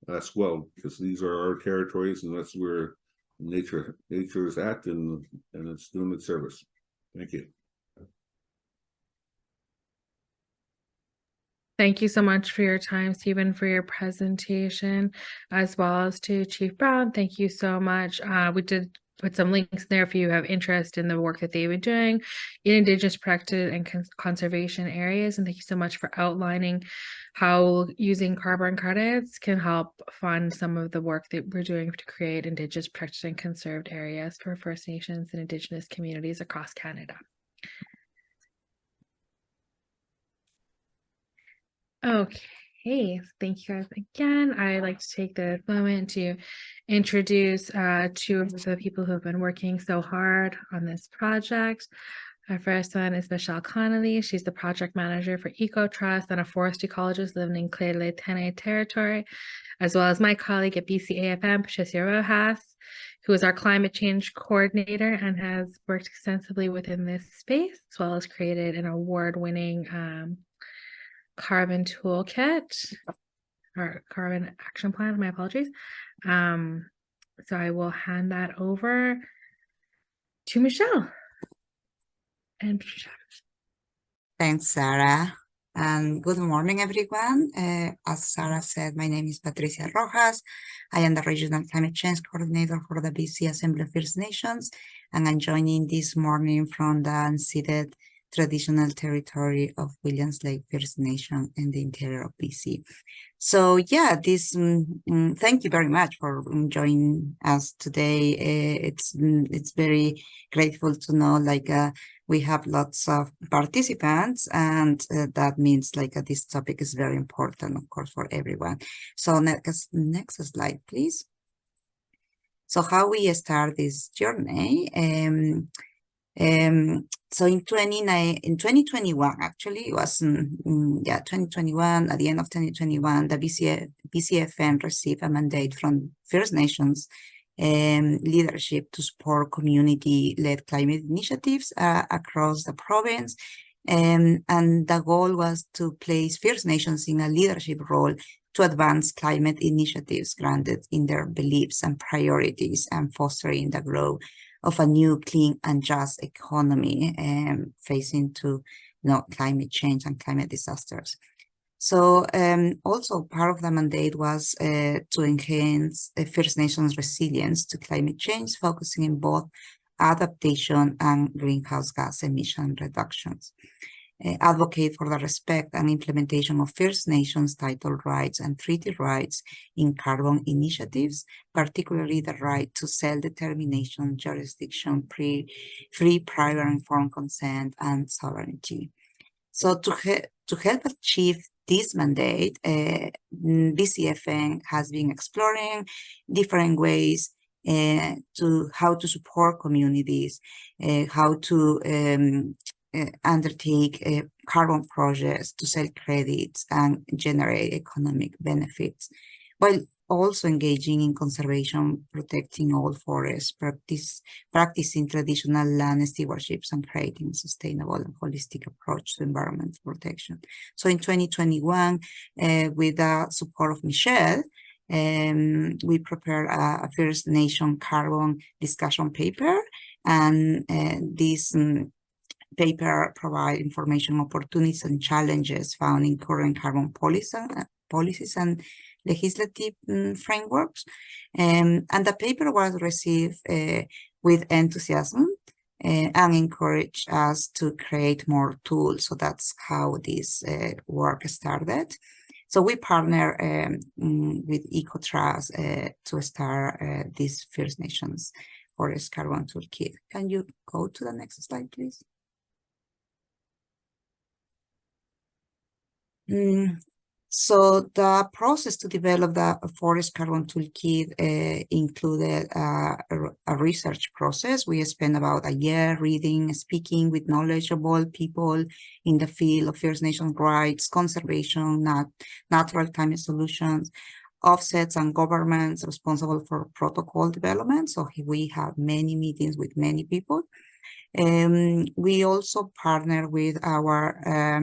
as well, because these are our territories, and that's where nature is at, and it's doing its service. Thank you. Thank you so much for your time, Stephen, for your presentation, as well as to Chief Brown. Thank you so much. We did put some links there if you have interest in the work that they've been doing in Indigenous protected and conservation areas. And thank you so much for outlining how using carbon credits can help fund some of the work that we're doing to create Indigenous protected and conserved areas for First Nations and Indigenous communities across Canada. Okay, thank you guys again. I'd like to take this moment to introduce two of the people who have been working so hard on this project. Our first one is Michelle Connolly. She's the project manager for Ecotrust and a forest ecologist living in Clele Dene territory, as well as my colleague at BCAFN, Patricia Rojas, who is our climate change coordinator and has worked extensively within this space, as well as created an award-winning carbon toolkit or carbon action plan. My apologies. So I will hand that over to Michelle and Patricia. Thanks, Sarah. And good morning, everyone. As Sarah said, my name is Patricia Rojas. I am the Regional Climate Change Coordinator for the BC Assembly of First Nations, and I'm joining this morning from the unceded traditional territory of Williams Lake First Nation in the interior of BC. So yeah, thank you very much for joining us today. It's very grateful to know we have lots of participants, and that means this topic is very important, of course, for everyone. So next slide, please. So how we start this journey? So in 2021, actually, it was 2021. At the end of 2021, the BCAFN received a mandate from First Nations leadership to support community-led climate initiatives across the province, and the goal was to place First Nations in a leadership role to advance climate initiatives grounded in their beliefs and priorities, and fostering the growth of a new, clean, and just economy facing to climate change and climate disasters. So also part of the mandate was to enhance First Nations resilience to climate change, focusing in both adaptation and greenhouse gas emission reductions. Advocate for the respect and implementation of First Nations title rights and treaty rights in carbon initiatives, particularly the right to self-determination, jurisdiction, free, prior, informed consent, and sovereignty. So to help achieve this mandate, BCAFN has been exploring different ways to how to support communities, how to undertake carbon projects to sell credits and generate economic benefits, while also engaging in conservation, protecting all forests, practicing traditional land stewardships, and creating a sustainable and holistic approach to environmental protection. So in 2021, with the support of Michelle, we prepared a First Nation carbon discussion paper, and this paper provides information, opportunities, and challenges found in current carbon policies and legislative frameworks. And the paper was received with enthusiasm and encouraged us to create more tools. So that's how this work started. So we partner with Ecotrust to start this First Nations Forest Carbon Toolkit. Can you go to the next slide, please? So the process to develop the Forest Carbon Toolkit included a research process. We spent about a year reading, speaking with knowledgeable people in the field of First Nation rights, conservation, natural climate solutions, offsets, and governments responsible for protocol development. So we have many meetings with many people. We also partner with our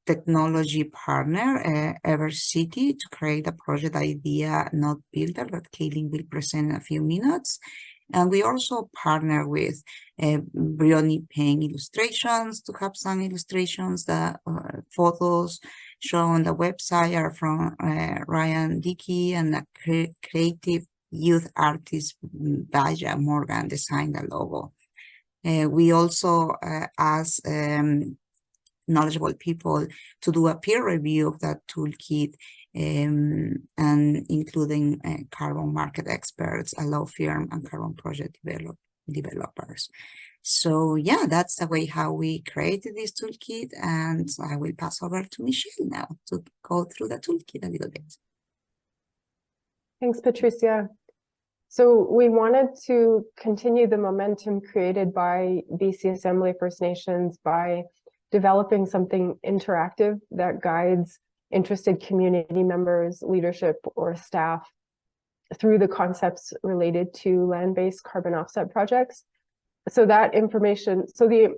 technology partner, Evercity, to create a project idea not builder that Kaylin will present in a few minutes. And we also partner with Brioni Payne Illustrations to have some illustrations. The photos shown on the website are from Ryan Dickey, and the creative youth artist Baja Morgan designed the logo. We also ask knowledgeable people to do a peer review of that toolkit, and including carbon market experts, a law firm, and carbon project developers. So yeah, that's the way how we created this toolkit, and I will pass over to Michelle now to go through the toolkit a little bit. Thanks, Patricia. So we wanted to continue the momentum created by BC Assembly First Nations by developing something interactive that guides interested community members, leadership, or staff through the concepts related to land-based carbon offset projects, so that information,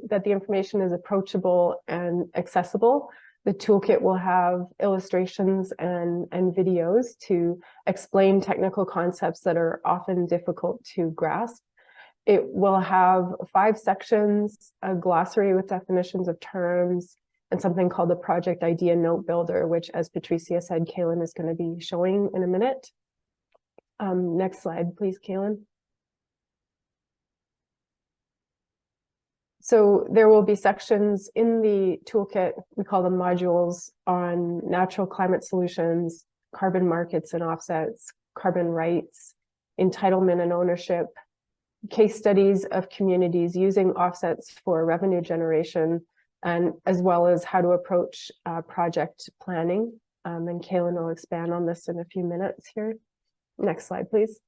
that the information is approachable and accessible. The toolkit will have illustrations and videos to explain technical concepts that are often difficult to grasp. It will have 5 sections, a glossary with definitions of terms, and something called the Project Idea Note Builder, which, as Patricia said, Kaylin is going to be showing in a minute. Next slide, please, Kaylin. So there will be sections in the toolkit, we call them modules, on natural climate solutions, carbon markets and offsets, carbon rights, entitlement and ownership, case studies of communities using offsets for revenue generation, and as well as how to approach project planning. And Kaylin will expand on this in a few minutes here. Next slide, please.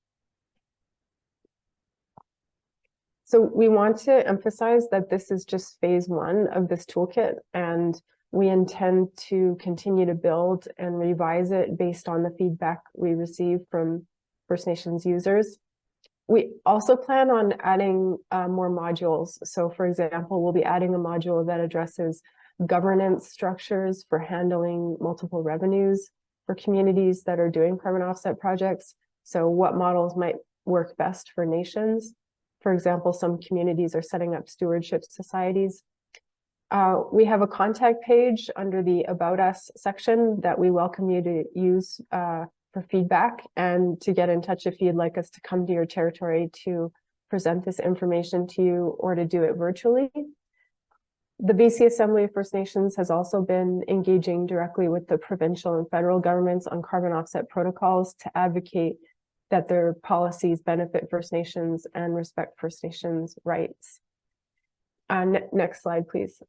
So we want to emphasize that this is just phase 1 of this toolkit, and we intend to continue to build and revise it based on the feedback we receive from First Nations users. We also plan on adding more modules. So for example, we'll be adding a module that addresses governance structures for handling multiple revenues for communities that are doing carbon offset projects. So what models might work best for nations? For example, some communities are setting up stewardship societies. We have a contact page under the About Us section that we welcome you to use for feedback and to get in touch if you'd like us to come to your territory to present this information to you or to do it virtually. The BC Assembly of First Nations has also been engaging directly with the provincial and federal governments on carbon offset protocols to advocate that their policies benefit First Nations and respect First Nations rights. Next slide, please.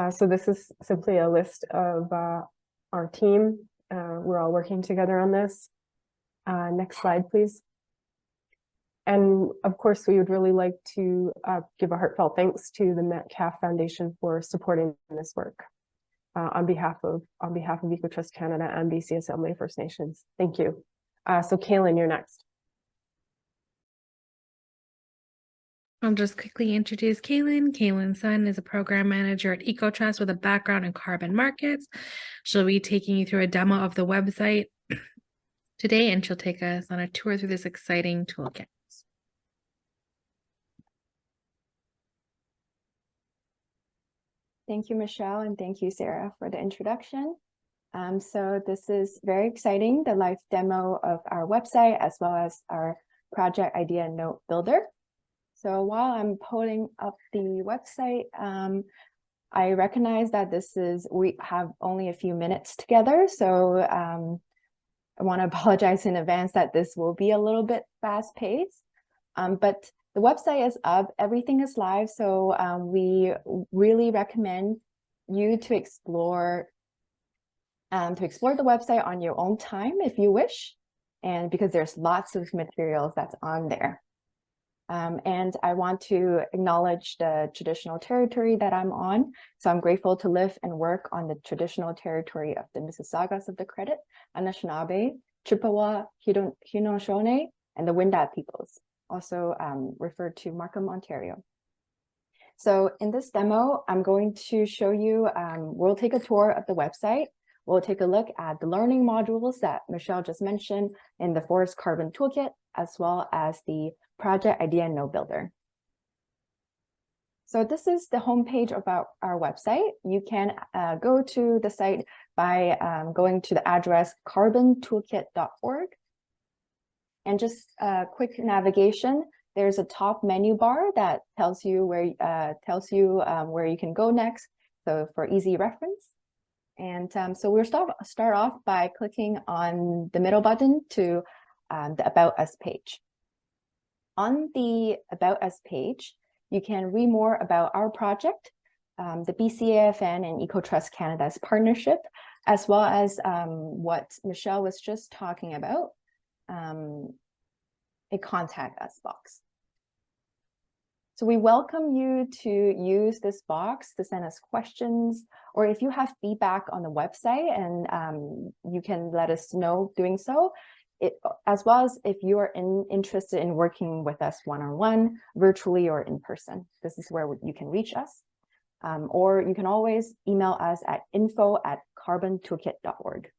So this is simply a list of our team. We're all working together on this. Next slide, please. And of course, we would really like to give a heartfelt thanks to the Metcalf Foundation for supporting this work on behalf of Ecotrust Canada and BC Assembly of First Nations. Thank you. So Kaylin, you're next. I'll just quickly introduce Kaylin. Kaylin Sun is a program manager at Ecotrust with a background in carbon markets. She'll be taking you through a demo of the website today, and she'll take us on a tour through this exciting toolkit. Thank you, Michelle, and thank you, Sarah, for the introduction. So this is very exciting, the live demo of our website, as well as our project idea note builder. So while I'm pulling up the website, I recognize that we have only a few minutes together. So I want to apologize in advance that this will be a little bit fast paced, but the website is up, everything is live. So we really recommend you to explore the website on your own time if you wish, and because there's lots of materials that's on there. And I want to acknowledge the traditional territory that I'm on. So I'm grateful to live and work on the traditional territory of the Mississaugas of the Credit, Anishinaabe, Chippewa, Haudenosaunee, and the Wendat peoples, also referred to Markham, Ontario. So in this demo, I'm going to show you, we'll take a tour of the website. We'll take a look at the learning modules that Michelle just mentioned in the Forest Carbon Toolkit, as well as the project idea note builder. So this is the homepage of our website. You can go to the site by going to the address carbontoolkit.org. And just a quick navigation, there's a top menu bar that tells you where you can go next, so for easy reference. And so we'll start off by clicking on the middle button to the About Us page. On the About Us page, you can read more about our project, the BCAFN and Ecotrust Canada's partnership, as well as what Michelle was just talking about, a contact us box. So we welcome you to use this box to send us questions, or if you have feedback on the website, and you can let us know doing so, as well as if you are interested in working with us one-on-one, virtually or in person. This is where you can reach us. Or you can always email us at info@carbontoolkit.org.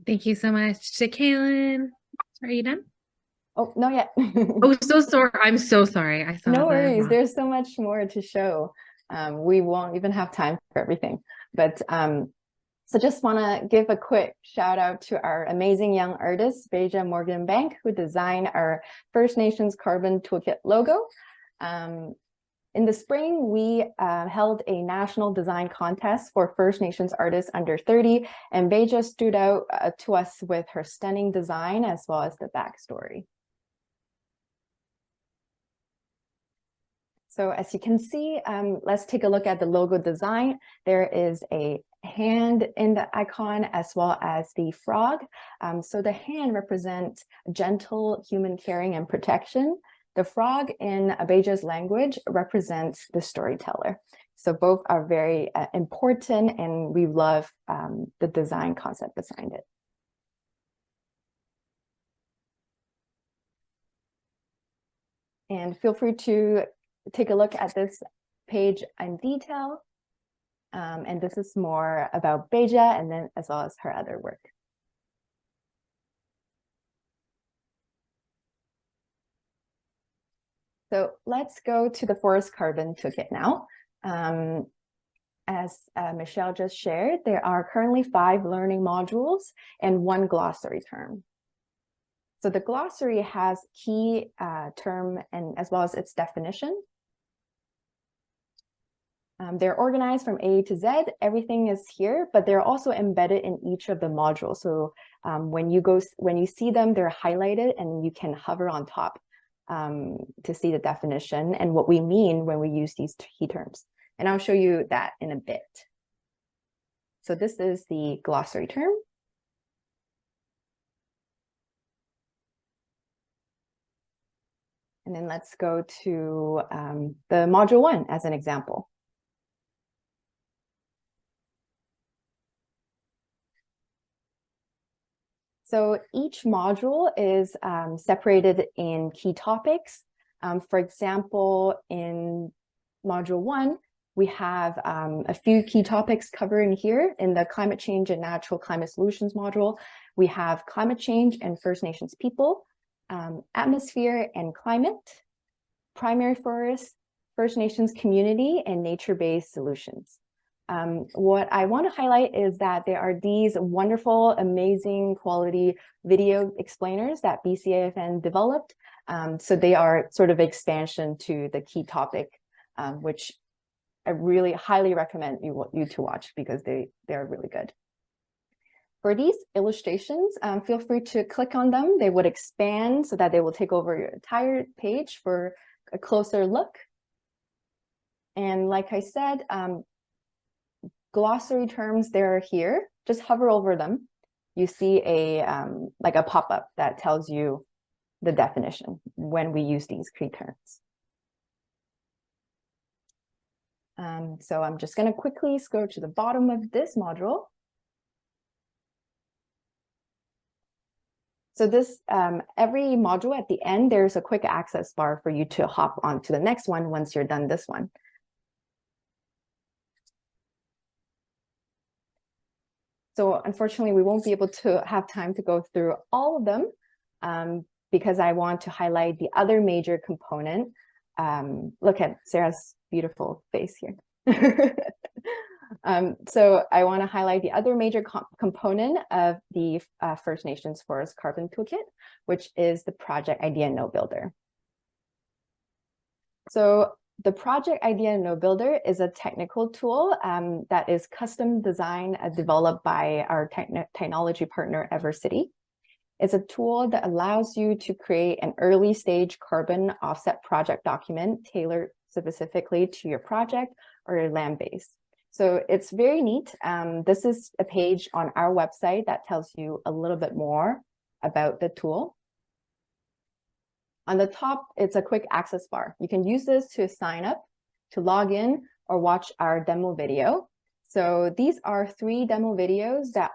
Thank you so much to Kaylin. Are you done? Oh, not yet. Oh, so sorry. I'm so sorry. I saw no worries. There's so much more to show. We won't even have time for everything. But so just want to give a quick shout out to our amazing young artist, Beja Morgan Bank, who designed our First Nations Carbon Toolkit logo. In the spring, we held a national design contest for First Nations artists under 30, and Beja stood out to us with her stunning design as well as the backstory. So as you can see, let's take a look at the logo design. There is a hand in the icon as well as the frog. So the hand represents gentle human caring and protection. The frog in Beja's language represents the storyteller. So both are very important, and we love the design concept behind it. And feel free to take a look at this page in detail. And this is more about Beja, and then as well as her other work. So let's go to the Forest Carbon Toolkit now. As Michelle just shared, there are currently 5 learning modules and 1 glossary term. So the glossary has key term and as well as its definition. They're organized from A to Z. Everything is here, but they're also embedded in each of the modules. So when you see them, they're highlighted, and you can hover on top to see the definition and what we mean when we use these key terms. And I'll show you that in a bit. So this is the glossary term. And then let's go to the module 1 as an example. So each module is separated in key topics. For example, in module 1, we have a few key topics covering here. In the climate change and natural climate solutions module, we have climate change and First Nations people, atmosphere and climate, primary forests, First Nations community, and nature-based solutions. What I want to highlight is that there are these wonderful, amazing quality video explainers that BCAFN developed. So they are sort of expansion to the key topic, which I really highly recommend you to watch because they are really good. For these illustrations, feel free to click on them. They would expand so that they will take over your entire page for a closer look. And like I said, glossary terms, they're here. Just hover over them. You see a like a pop-up that tells you the definition when we use these key terms. So I'm just going to quickly scroll to the bottom of this module. So this, every module at the end, there's a quick access bar for you to hop on to the next one once you're done this one. So unfortunately, we won't be able to have time to go through all of them because I want to highlight the other major component. Look at Sarah's beautiful face here. So I want to highlight the other major component of the First Nations Forest Carbon Toolkit, which is the Project Idea Node Builder. So the Project Idea Node Builder is a technical tool that is custom designed and developed by our technology partner, EverCity. It's a tool that allows you to create an early stage carbon offset project document tailored specifically to your project or your land base. So it's very neat. This is a page on our website that tells you a little bit more about the tool. On the top, it's a quick access bar. You can use this to sign up, to log in, or watch our demo video. So these are 3 demo videos that,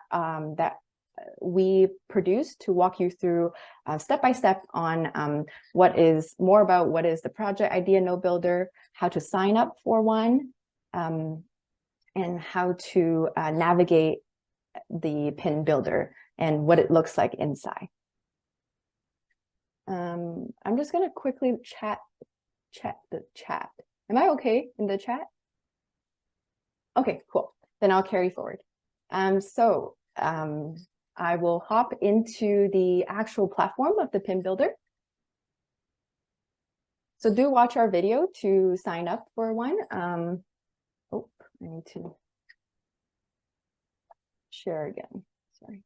we produced to walk you through step-by-step on what is the Project Idea Node Builder, how to sign up for one, and how to navigate the pin builder and what it looks like inside. I'm just going to quickly check the chat. Am I okay in the chat? Okay, cool. Then I'll carry forward. I will hop into the actual platform of the pin builder. So do watch our video to sign up for one. Oh, I need to share again. Sorry.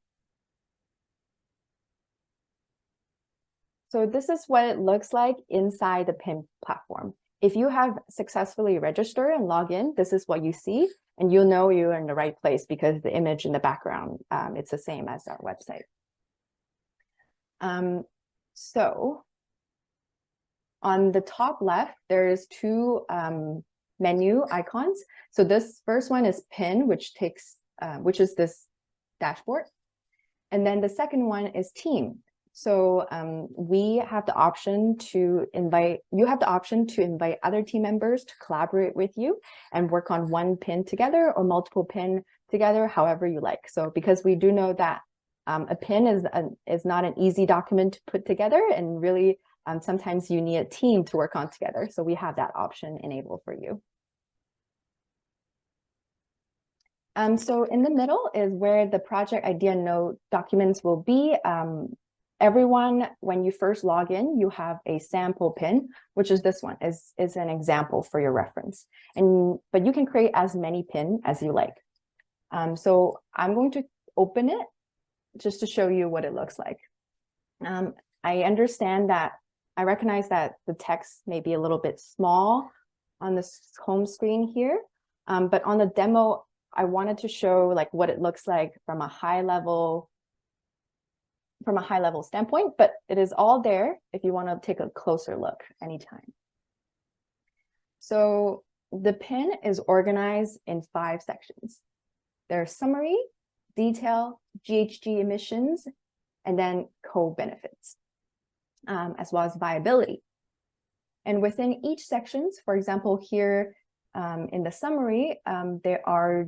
So this is what it looks like inside the PIN platform. If you have successfully registered and logged in, this is what you see, and you'll know you're in the right place because the image in the background, it's the same as our website. So on the top left, there's 2 menu icons. So this first one is PIN, which is this dashboard. And then the second one is team. So we have the option to invite other team members to collaborate with you and work on one pin together or multiple pin together, however you like. So because we do know that a pin is not an easy document to put together, and really sometimes you need a team to work on together. So we have that option enabled for you. So in the middle is where the project idea node documents will be. Everyone, when you first log in, you have a sample pin, which is this one, is an example for your reference. But you can create as many pin as you like. So I'm going to open it just to show you what it looks like. I understand that I recognize that the text may be a little bit small on this home screen here, but on the demo, I wanted to show like what it looks like from a high level standpoint, but it is all there if you want to take a closer look anytime. So the PIN is organized in 5 sections. There's summary, detail, GHG emissions, and then co-benefits, as well as viability. And within each sections, for example, here in the summary, there are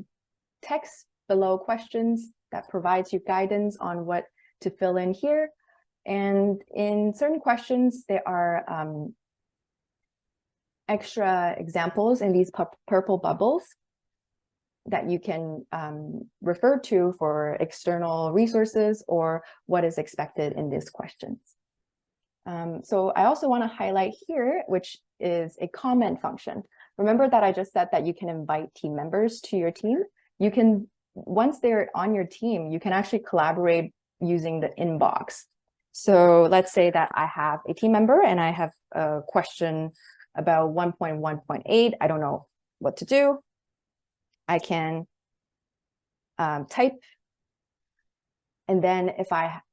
text below questions that provides you guidance on what to fill in here. And in certain questions, there are extra examples in these purple bubbles that you can refer to for external resources or what is expected in these questions. So I also want to highlight here, which is a comment function. Remember that I just said that you can invite team members to your team. You can, once they're on your team, you can actually collaborate using the inbox. So let's say that I have a team member and I have a question about 1.1.8. I don't know what to do. I can type, and then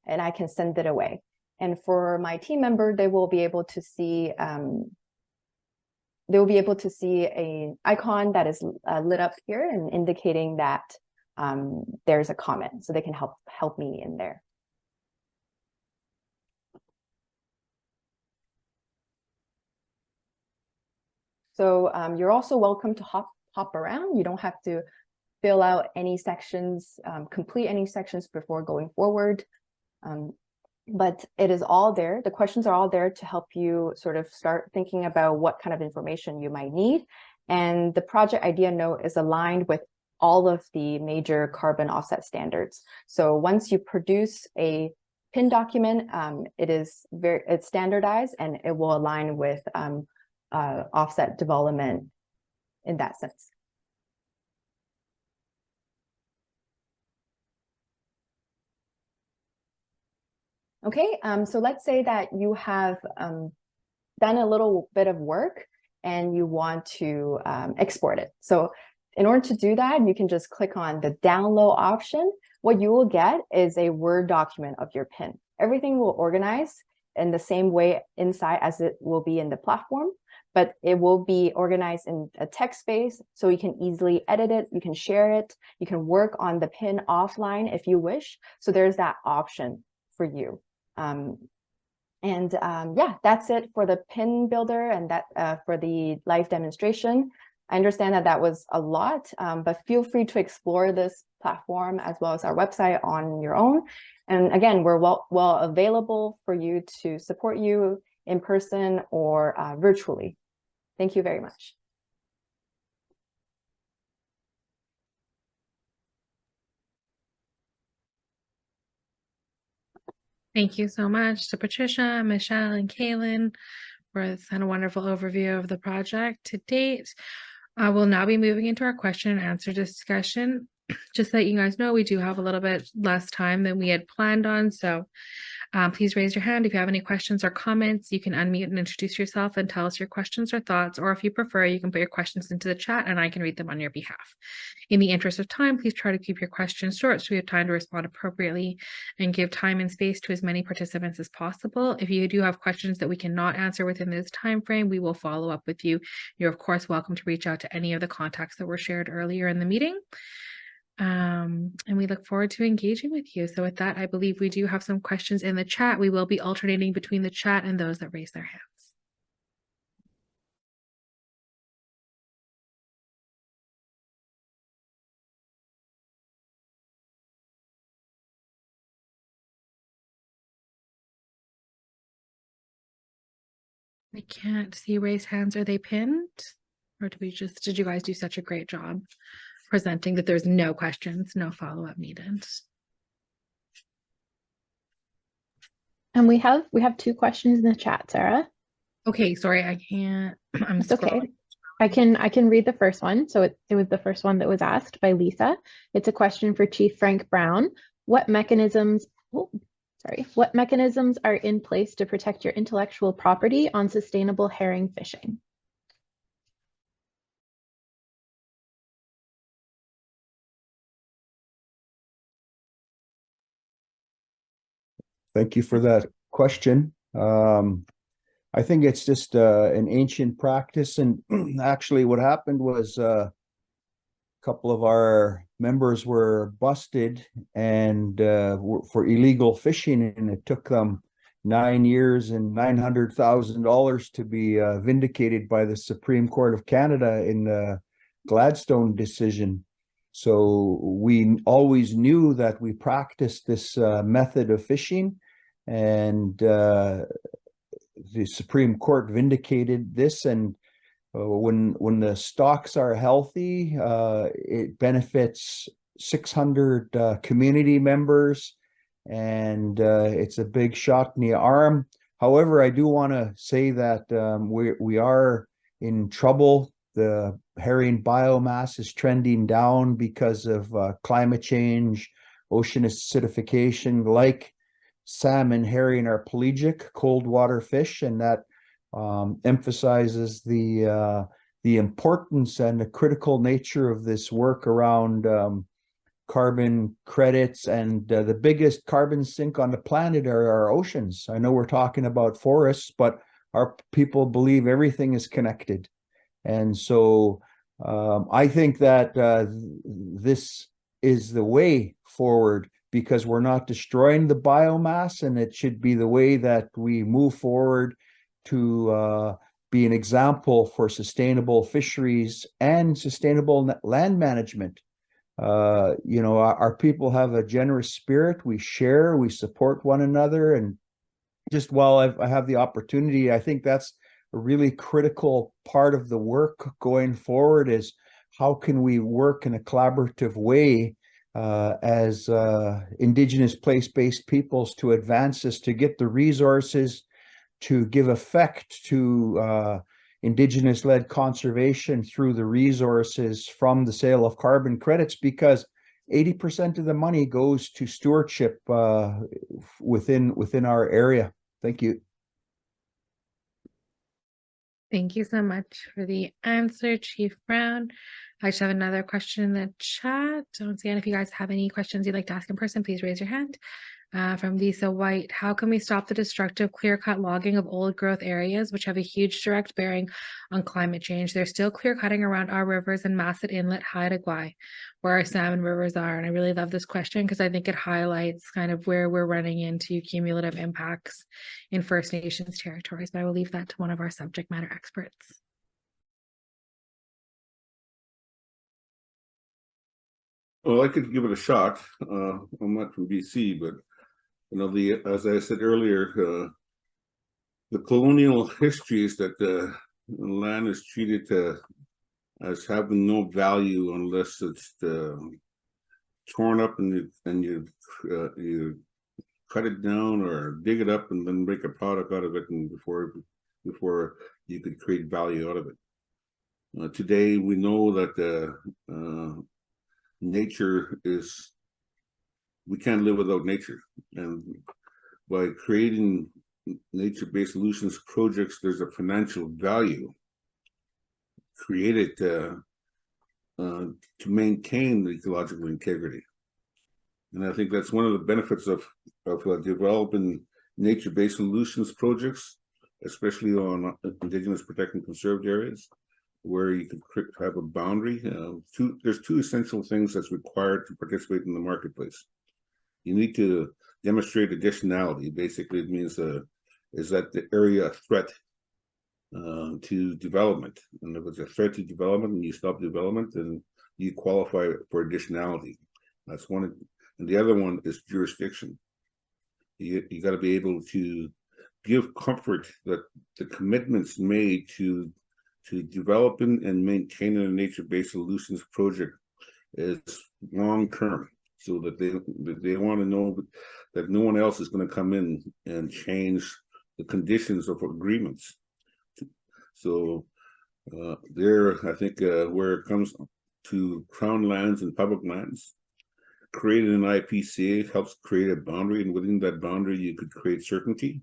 I can send it away. And for my team member, they will be able to see an icon that is lit up here and indicating that there's a comment, so they can help me in there. So you're also welcome to hop around. You don't have to fill out any sections, complete any sections before going forward. But it is all there. The questions are all there to help you sort of start thinking about what kind of information you might need. And the project idea note is aligned with all of the major carbon offset standards. So once you produce a PIN document, it's standardized and it will align with offset development in that sense. Okay, so let's say that you have done a little bit of work and you want to export it. So in order to do that, you can just click on the download option. What you will get is a Word document of your PIN. Everything will organize in the same way inside as it will be in the platform, but it will be organized in a text space, so you can easily edit it, you can share it, you can work on the PIN offline if you wish. So there's that option for you. Yeah, that's it for the PIN builder and that for the live demonstration. I understand that that was a lot, but feel free to explore this platform as well as our website on your own. And again, we're well available for you to support you in person or virtually. Thank you very much. Thank you so much to Patricia, Michelle, and Kaylin for this kind of wonderful overview of the project to date. We'll now be moving into our question and answer discussion. Just so that you guys know, we do have a little bit less time than we had planned on, so please raise your hand if you have any questions or comments. You can unmute and introduce yourself and tell us your questions or thoughts, or if you prefer, you can put your questions into the chat and I can read them on your behalf. In the interest of time, please try to keep your questions short so we have time to respond appropriately and give time and space to as many participants as possible. If you do have questions that we cannot answer within this time frame, we will follow up with you. You're of course welcome to reach out to any of the contacts that were shared earlier in the meeting. And we look forward to engaging with you. So with that, I believe we do have some questions in the chat. We will be alternating between the chat and those that raise their hands. I can't see raised hands. Are they pinned? Or did you guys do such a great job presenting that there's no questions, no follow-up needed? And we have 2 questions in the chat, Sarah. Okay, sorry, I can't. I'm It's okay. scrolling. I can read the first one. So it was the first one that was asked by Lisa. It's a question for Chief Frank Brown. What mechanisms What mechanisms are in place to protect your intellectual property on sustainable herring fishing? Thank you for that question. I think it's just an ancient practice, and actually what happened was a couple of our members were busted and for illegal fishing, and it took them 9 years and $900,000 to be vindicated by the Supreme Court of Canada in the Gladstone decision. So we always knew that we practiced this method of fishing, and the Supreme Court vindicated this. And when the stocks are healthy, it benefits 600 community members, and it's a big shot in the arm. However, I do want to say that we are in trouble. The herring biomass is trending down because of climate change, ocean acidification. Like salmon, herring are pelagic, cold water fish, and that emphasizes the importance and the critical nature of this work around carbon credits. And the biggest carbon sink on the planet are our oceans. I know we're talking about forests, but our people believe everything is connected. And so I think that this is the way forward, because we're not destroying the biomass, and it should be the way that we move forward to be an example for sustainable fisheries and sustainable land management. You know, our people have a generous spirit. We share, we support one another. And just while I have the opportunity, I think that's a really critical part of the work going forward, is how can we work in a collaborative way as Indigenous place-based peoples to advance this, to get the resources, to give effect to Indigenous-led conservation through the resources from the sale of carbon credits, because 80% of the money goes to stewardship within our area. Thank you. Thank you so much for the answer, Chief Brown. I just have another question in the chat. Once again, if you guys have any questions you'd like to ask in person, please raise your hand. From Lisa White: how can we stop the destructive clear-cut logging of old growth areas, which have a huge direct bearing on climate change? They're still clear-cutting around our rivers and Masset Inlet, Haida Gwaii, where our salmon rivers are. And I really love this question because I think it highlights kind of where we're running into cumulative impacts in First Nations territories. But I will leave that to one of our subject matter experts. Well, I could give it a shot. I'm not from BC, but you know, as I said earlier, the colonial history is that the land is treated as having no value unless it's torn up and you cut it down or dig it up and then make a product out of it, and before you could create value out of it. Today we know that nature is, we can't live without nature, and by creating nature-based solutions projects, there's a financial value created to maintain the ecological integrity. And I think that's one of the benefits of developing nature-based solutions projects, especially on Indigenous protected and conserved areas, where you could have a boundary. There's two essential things that's required to participate in the marketplace. You need to demonstrate additionality. Basically, it means is that the area a threat to development? And if it's a threat to development and you stop development, then you qualify for additionality. That's one. And the other one is jurisdiction. You got to be able to give comfort that the commitments made to developing and maintaining a nature-based solutions project is long-term, so that they want to know that no one else is going to come in and change the conditions of agreements. So there, I think where it comes to crown lands and public lands, creating an IPCA helps create a boundary, and within that boundary, you could create certainty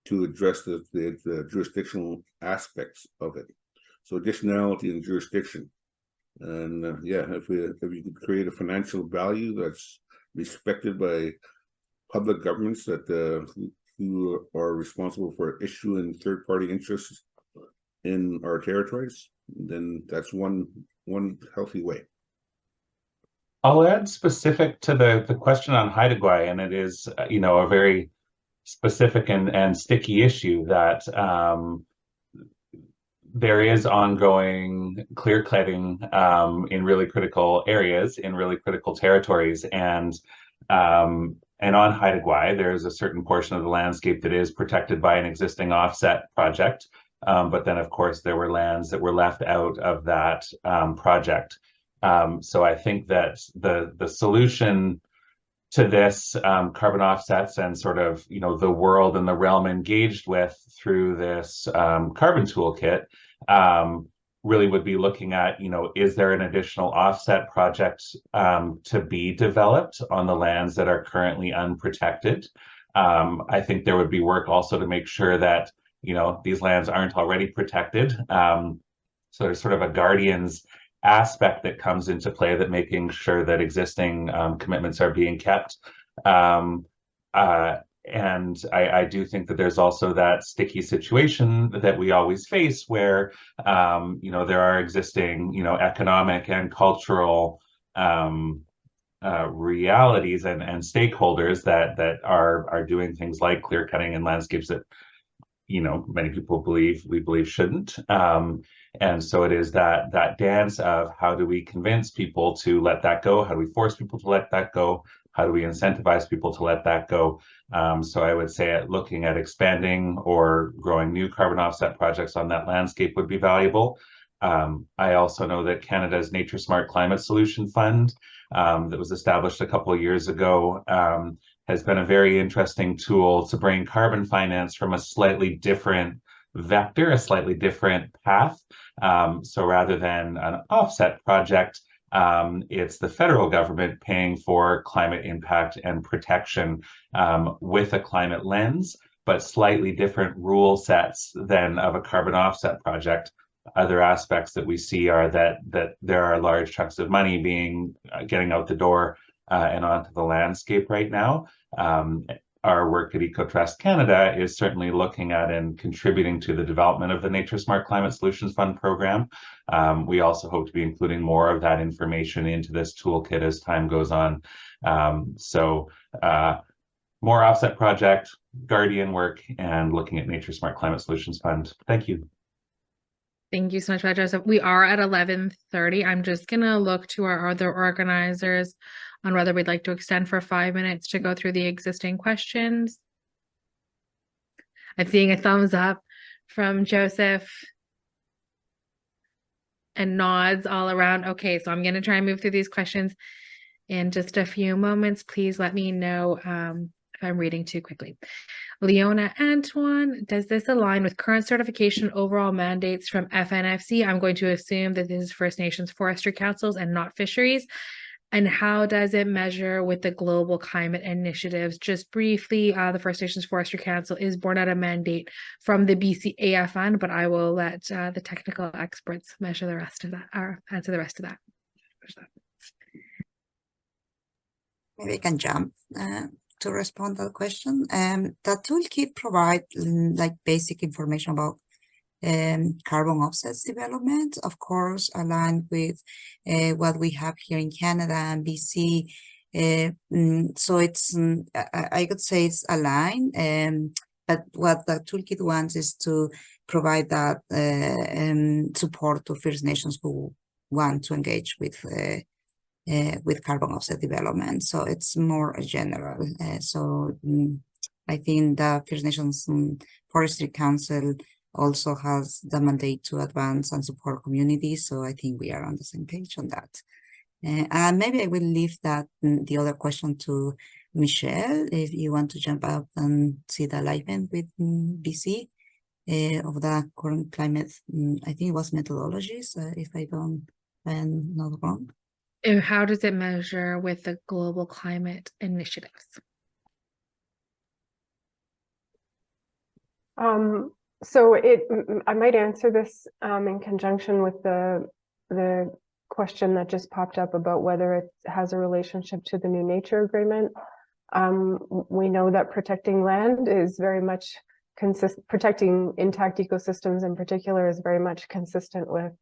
to address the jurisdictional aspects of it. So additionality and jurisdiction. And yeah, if you could create a financial value that's respected by public governments that who are responsible for issuing third-party interests in our territories, then that's one healthy way. I'll add specific to the question on Hereditary, and it is, you know, a very specific and sticky issue that there is ongoing clear cutting in really critical areas, in really critical territories, and on Hereditary, there's a certain portion of the landscape that is protected by an existing offset project, but then of course there were lands that were left out of that project. So I think that the solution to this carbon offsets and sort of, you know, the world and the realm engaged with through this carbon toolkit really would be looking at, you know, is there an additional offset project to be developed on the lands that are currently unprotected? I think there would be work also to make sure that, you know, these lands aren't already protected. So there's sort of a guardian's aspect that comes into play, that making sure that existing commitments are being kept. And I do think that there's also that sticky situation that we always face where, you know, there are existing, you know, economic and cultural realities and stakeholders that are doing things like clear cutting in landscapes that, you know, many people believe shouldn't. And so it is that dance of how do we convince people to let that go? How do we force people to let that go? How do we incentivize people to let that go? So I would say looking at expanding or growing new carbon offset projects on that landscape would be valuable. I also know that Canada's Nature Smart Climate Solution Fund that was established a couple of years ago has been a very interesting tool to bring carbon finance from a slightly different vector, a slightly different path. So rather than an offset project, it's the federal government paying for climate impact and protection with a climate lens, but slightly different rule sets than of a carbon offset project. Other aspects that we see are that there are large chunks of money getting out the door and onto the landscape right now. Our work at Ecotrust Canada is certainly looking at and contributing to the development of the Nature Smart Climate Solutions Fund program. We also hope to be including more of that information into this toolkit as time goes on. So more offset project, guardian work, and looking at Nature Smart Climate Solutions Fund. Thank you. Thank you so much, Joseph. We are at 11:30. I'm just going to look to our other organizers on whether we'd like to extend for 5 minutes to go through the existing questions. I'm seeing a thumbs up from Joseph and nods all around. Okay, so I'm going to try and move through these questions in just a few moments. Please let me know if I'm reading too quickly. Leona Antoine, does this align with current certification overall mandates from FNFC? I'm going to assume that this is First Nations Forestry Councils and not fisheries. And how does it measure with the global climate initiatives? Just briefly, the First Nations Forestry Council is born out of mandate from the BCAFN, but I will let the technical experts measure the rest of that, or answer the rest of that. Maybe I can jump to respond to the question. The toolkit provides like basic information about carbon offsets development, of course, aligned with what we have here in Canada and BC. So it's, I could say it's aligned, but what the toolkit wants is to provide that support to First Nations who want to engage with carbon offset development. So it's more general. I think the First Nations Forestry Council also has the mandate to advance and support communities. So I think we are on the same page on that. And maybe I will leave that the other question to Michelle, if you want to jump up and see the alignment with BC of the current climate. I think it was methodologies, if I'm not wrong. And how does it measure with the global climate initiatives? So I might answer this in conjunction with the question that just popped up about whether it has a relationship to the new nature agreement. We know that protecting land is very much protecting intact ecosystems in particular is very much consistent with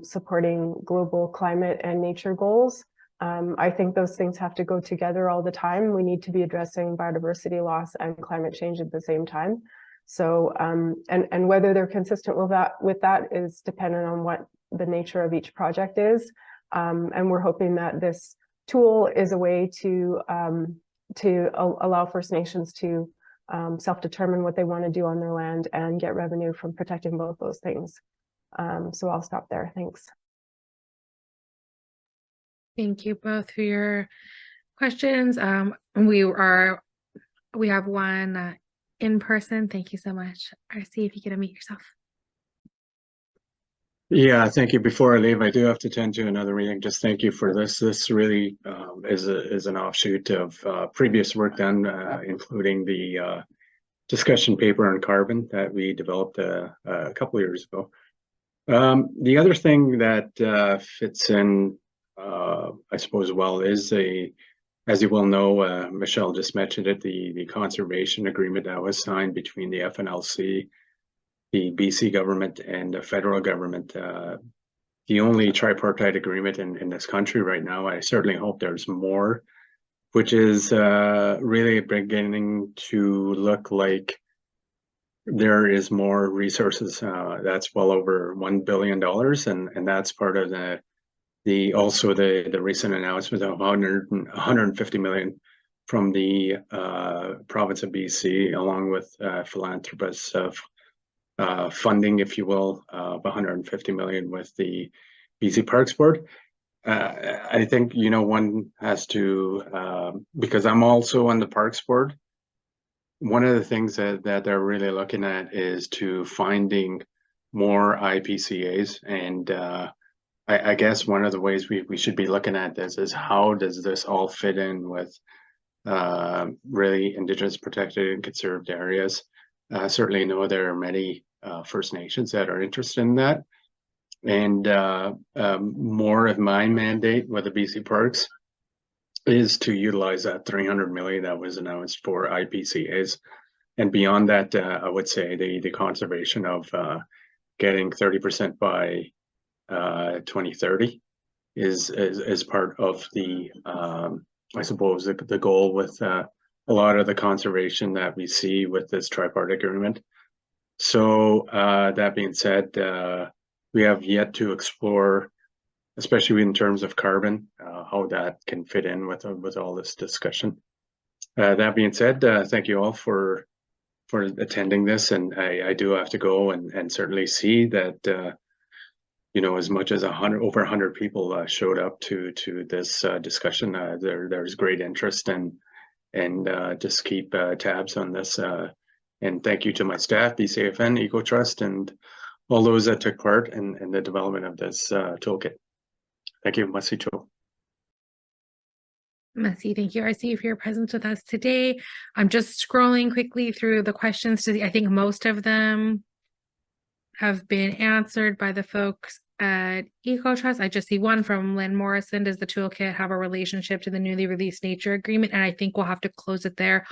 supporting global climate and nature goals. I think those things have to go together all the time. We need to be addressing biodiversity loss and climate change at the same time. So, and whether they're consistent with that is dependent on what the nature of each project is. And we're hoping that this tool is a way to allow First Nations to self-determine what they want to do on their land and get revenue from protecting both those things. So I'll stop there. Thanks. Thank you both for your questions. We have one in person. Thank you so much. RC, if you could unmute yourself. Yeah, thank you. Before I leave, I do have to attend to another meeting. Just thank you for this. This really is an offshoot of previous work done, including the discussion paper on carbon that we developed a couple of years ago. The other thing that fits in, I suppose, well, is as you well know, Michelle just mentioned it, the conservation agreement that was signed between the FNLC, the BC government, and the federal government. The only tripartite agreement in this country right now. I certainly hope there's more, which is really beginning to look like there is more resources. That's well over $1 billion, and that's part of also the recent announcement of 150 million from the province of BC, along with philanthropists funding, if you will, of 150 million with the BC Parks Board. I think, one has to, because I'm also on the Parks Board, one of the things that they're really looking at is to finding more IPCAs. And I guess one of the ways we should be looking at this is how does this all fit in with really Indigenous protected and conserved areas. Certainly know there are many First Nations that are interested in that. And more of my mandate with the BC Parks is to utilize that 300 million that was announced for IPCAs. And beyond that, I would say the conservation of getting 30% by 2030 is part of the, I suppose, the goal with a lot of the conservation that we see with this tripartite agreement. So that being said, we have yet to explore, especially in terms of carbon, how that can fit in with all this discussion. That being said, thank you all for attending this, and I do have to go and certainly see that as much as over 100 people showed up to this discussion. There's great interest, and just keep tabs on this. And thank you to my staff, BCAFN, Ecotrust, and all those that took part in the development of this toolkit. Thank you, Masi Cho. Masi, thank you, RC, for your presence with us today. I'm just scrolling quickly through the questions. I think most of them have been answered by the folks at Ecotrust. I just see one from Lynn Morrison. Does the toolkit have a relationship to the newly released nature agreement? And I think we'll have to close it there.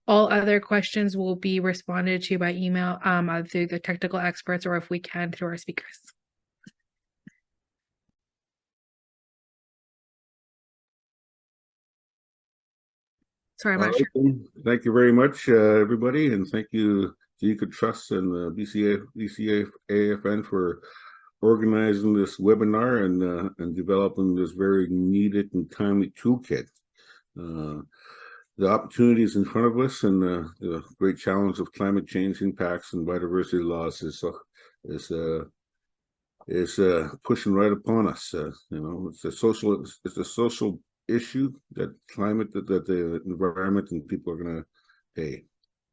All other questions will be responded to by email through the technical experts, or if we can, through our speakers. Sorry, I'm not sure. Thank you very much, everybody, and thank you to Ecotrust and the BCAFN for organizing this webinar and developing this very needed and timely toolkit. The opportunities in front of us and the great challenge of climate change impacts and biodiversity loss is pushing right upon us. It's a social issue that the environment and people are going to pay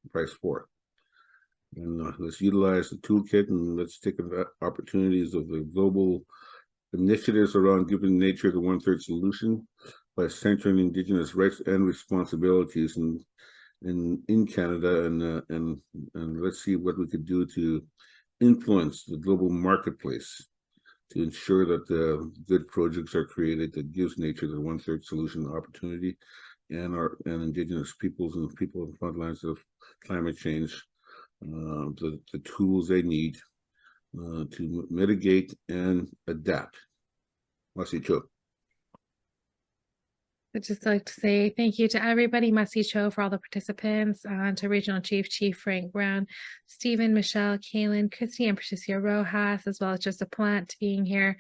the price for. And let's utilize the toolkit, and let's take the opportunities of the global initiatives around giving nature the 1/3 solution by centering Indigenous rights and responsibilities in Canada, and let's see what we could do to influence the global marketplace to ensure that the good projects are created that gives nature the 1/3 solution opportunity, and Indigenous peoples and people on the front lines of climate change the tools they need to mitigate and adapt. Masicho. I'd just like to say thank you to everybody, Masi Cho, for all the participants, to Regional Chief Frank Brown, Stephen, Michelle, Kaylin, Christy, and Patricia Rojas, as well as just a plant being here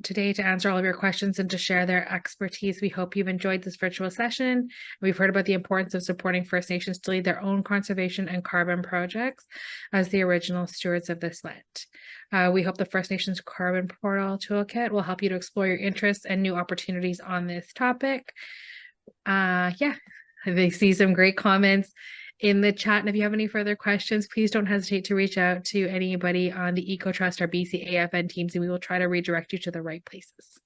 today to answer all of your questions and to share their expertise. We hope you've enjoyed this virtual session. We've heard about the importance of supporting First Nations to lead their own conservation and carbon projects as the original stewards of this land. We hope the First Nations Carbon Portal Toolkit will help you to explore your interests and new opportunities on this topic. Yeah, I see some great comments in the chat, and if you have any further questions, please don't hesitate to reach out to anybody on the Ecotrust or BCAFN teams, and we will try to redirect you to the right places.